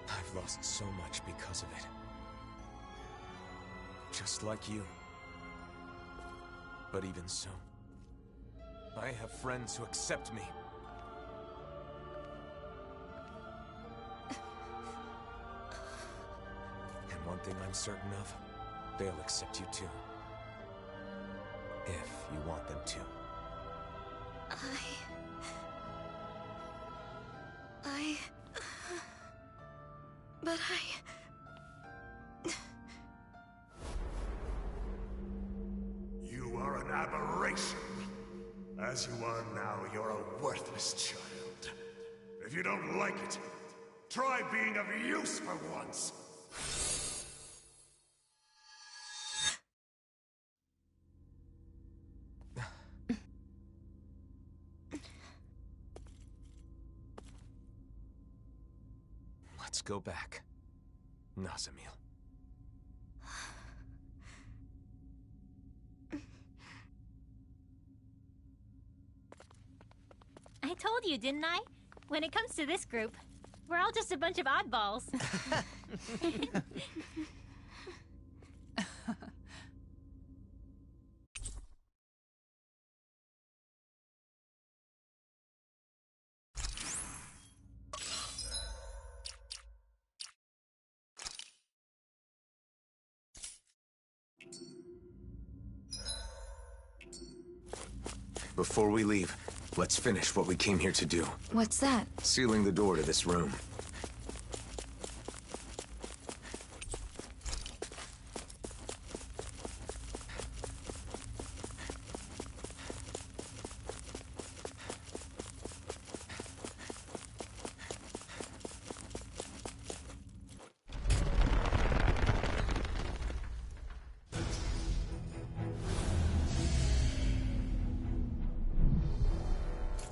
I've lost so much because of it. Just like you. But even so, I have friends who accept me. And one thing I'm certain of, they'll accept you too. If you want them to. But You are an aberration. As you are now, you're a worthless child. If you don't like it, try being of use for once. Let's go back. Nazamil. I told you, didn't I? When it comes to this group, we're all just a bunch of oddballs. Before we leave, let's finish what we came here to do. What's that? Sealing the door to this room.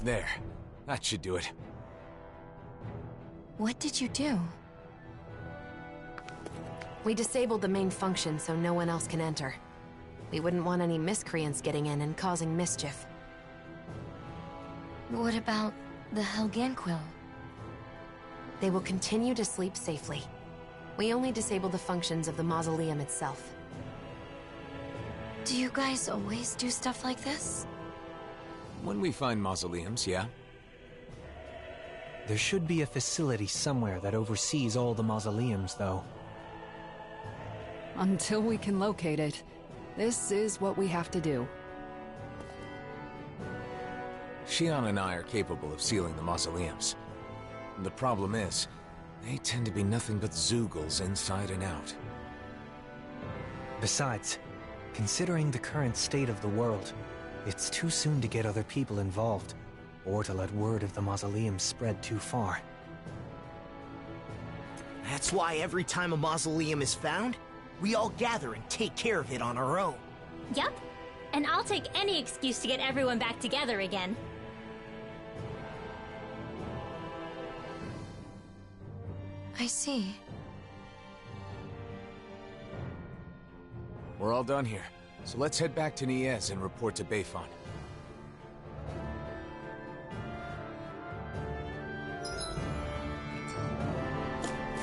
There. That should do it. What did you do? We disabled the main function so no one else can enter. We wouldn't want any miscreants getting in and causing mischief. what about the Helganquil? They will continue to sleep safely. We only disable the functions of the mausoleum itself. Do you guys always do stuff like this? When we find mausoleums, yeah. There should be a facility somewhere that oversees all the mausoleums, though. Until we can locate it, This is what we have to do. Xion and I are capable of sealing the mausoleums. The problem is, they tend to be nothing but Zeugles inside and out. Besides, considering the current state of the world, it's too soon to get other people involved, or to let word of the mausoleum spread too far. That's why every time a mausoleum is found, we all gather and take care of it on our own. Yep. And I'll take any excuse to get everyone back together again. I see. We're all done here, so let's head back to Niez and report to Beifan.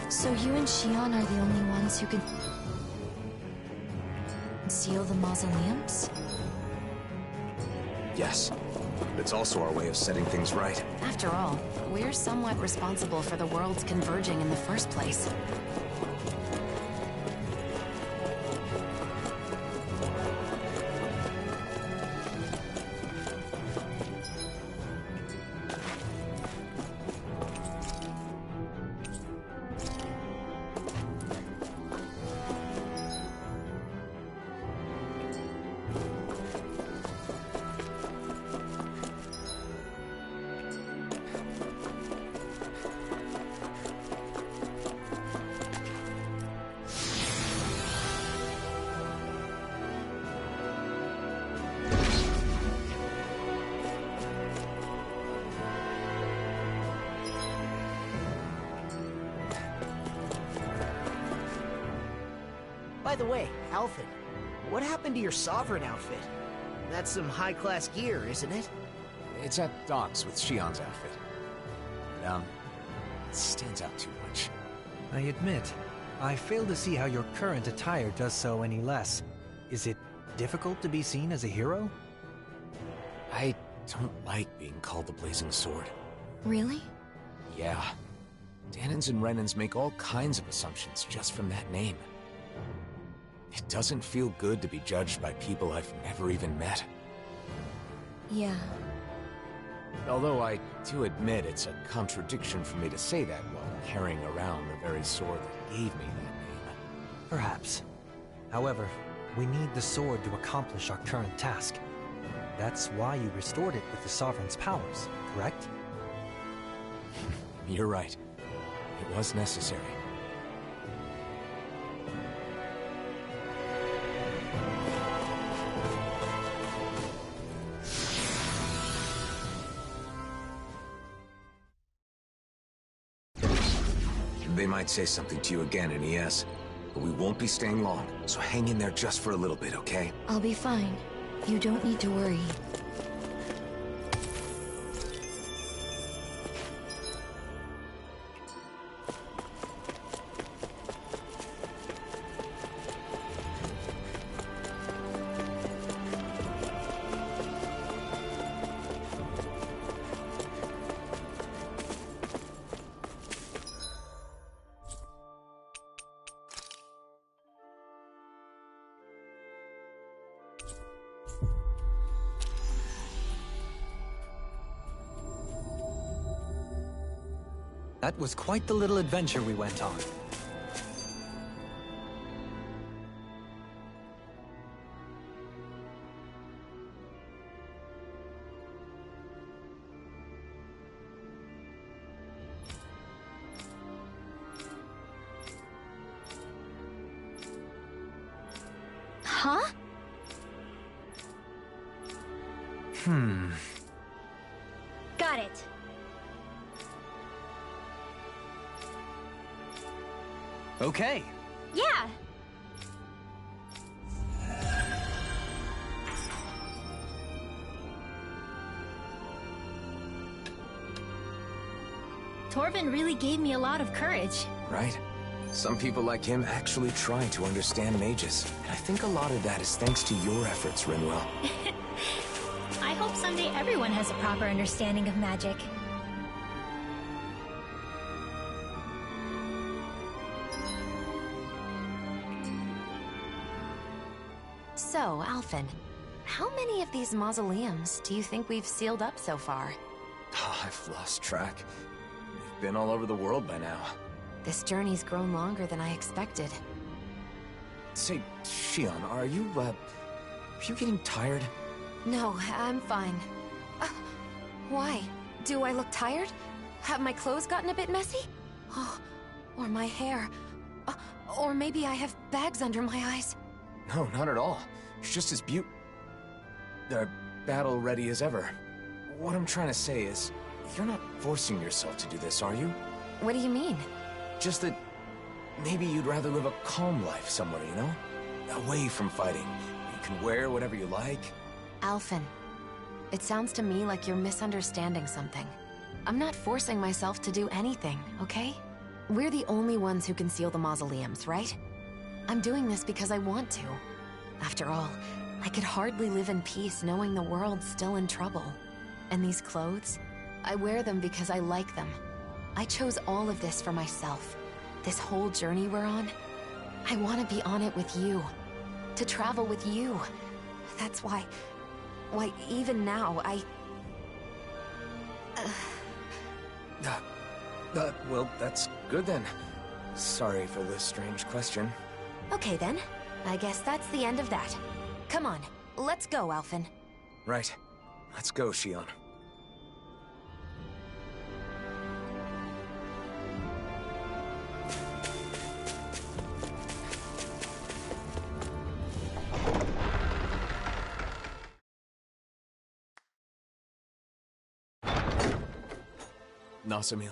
So you and Xion are the only ones who can seal the mausoleums? Yes. But it's also our way of setting things right. After all, we're somewhat responsible for the worlds converging in the first place. By the way, Alphen, what happened to your Sovereign outfit? That's some high-class gear, isn't it? It's at docks with Xion's outfit. It stands out too much. I admit, I fail to see how your current attire does so any less. Is it difficult to be seen as a hero? I don't like being called the Blazing Sword. Really? Yeah. Dahnans and Renans make all kinds of assumptions just from that name. It doesn't feel good to be judged by people I've never even met. Yeah. Although I do admit it's a contradiction for me to say that while carrying around the very sword that gave me that name. Perhaps. However, we need the sword to accomplish our current task. That's why you restored it with the Sovereign's powers, correct? You're right. It was necessary. They might say something to you again in ES, but we won't be staying long, so hang in there just for a little bit, okay? I'll be fine. You don't need to worry. That was quite the little adventure we went on. Huh? Got it. Okay. Yeah. Torvin really gave me a lot of courage. Right? Some people like him actually try to understand mages. And I think a lot of that is thanks to your efforts, Rinwell. I hope someday everyone has a proper understanding of magic. So, Alphen, how many of these mausoleums do you think we've sealed up so far? Oh, I've lost track. We've been all over the world by now. This journey's grown longer than I expected. Say, Shion, are you getting tired? No, I'm fine. Why? Do I look tired? Have my clothes gotten a bit messy? Oh, or my hair. Or maybe I have bags under my eyes. No, not at all. It's just as battle ready as ever. What I'm trying to say is, you're not forcing yourself to do this, are you? What do you mean? Just that maybe you'd rather live a calm life somewhere, you know? Away from fighting. You can wear whatever you like. Alphen, it sounds to me like you're misunderstanding something. I'm not forcing myself to do anything, okay? We're the only ones who can seal the mausoleums, right? I'm doing this because I want to. After all, I could hardly live in peace knowing the world's still in trouble. And these clothes? I wear them because I like them. I chose all of this for myself. This whole journey we're on, I want to be on it with you. To travel with you. That's why even now, Well, that's good then. Sorry for the strange question. Okay then. I guess that's the end of that. Come on, let's go, Alphen. Right. Let's go, Shion. Nazamil,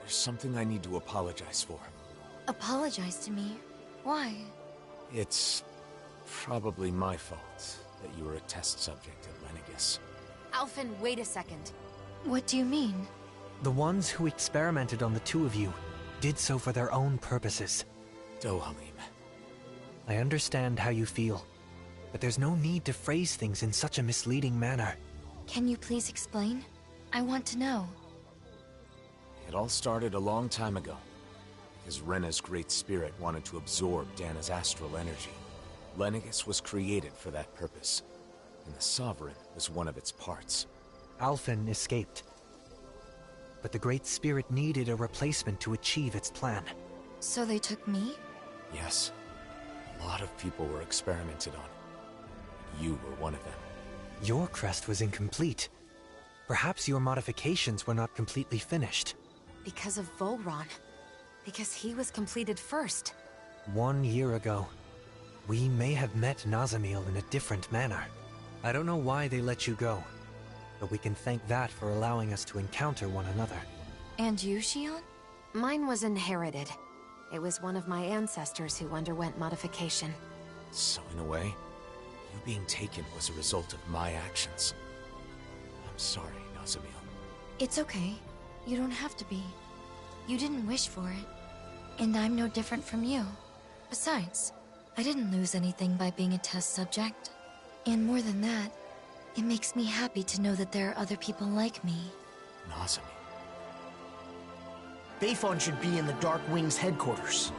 there's something I need to apologize for. Apologize to me? Why? It's probably my fault that you were a test subject at Lenegis. Alphen, wait a second. What do you mean? The ones who experimented on the two of you did so for their own purposes. Dohalim. I understand how you feel, but there's no need to phrase things in such a misleading manner. Can you please explain? I want to know. It all started a long time ago, because Rena's great spirit wanted to absorb Dana's astral energy. Lenegis was created for that purpose, and the Sovereign was one of its parts. Alphen escaped, but the great spirit needed a replacement to achieve its plan. So they took me? Yes. A lot of people were experimented on. You were one of them. Your crest was incomplete. Perhaps your modifications were not completely finished. Because of Volron. Because he was completed first. 1 year ago, we may have met Nazamil in a different manner. I don't know why they let you go, but we can thank that for allowing us to encounter one another. And you, Shion? Mine was inherited. It was one of my ancestors who underwent modification. So in a way, you being taken was a result of my actions. I'm sorry, Nazamil. It's okay. You don't have to be. You didn't wish for it. And I'm no different from you. Besides, I didn't lose anything by being a test subject. And more than that, it makes me happy to know that there are other people like me. Nazamil. Bayfon should be in the Dark Wings headquarters.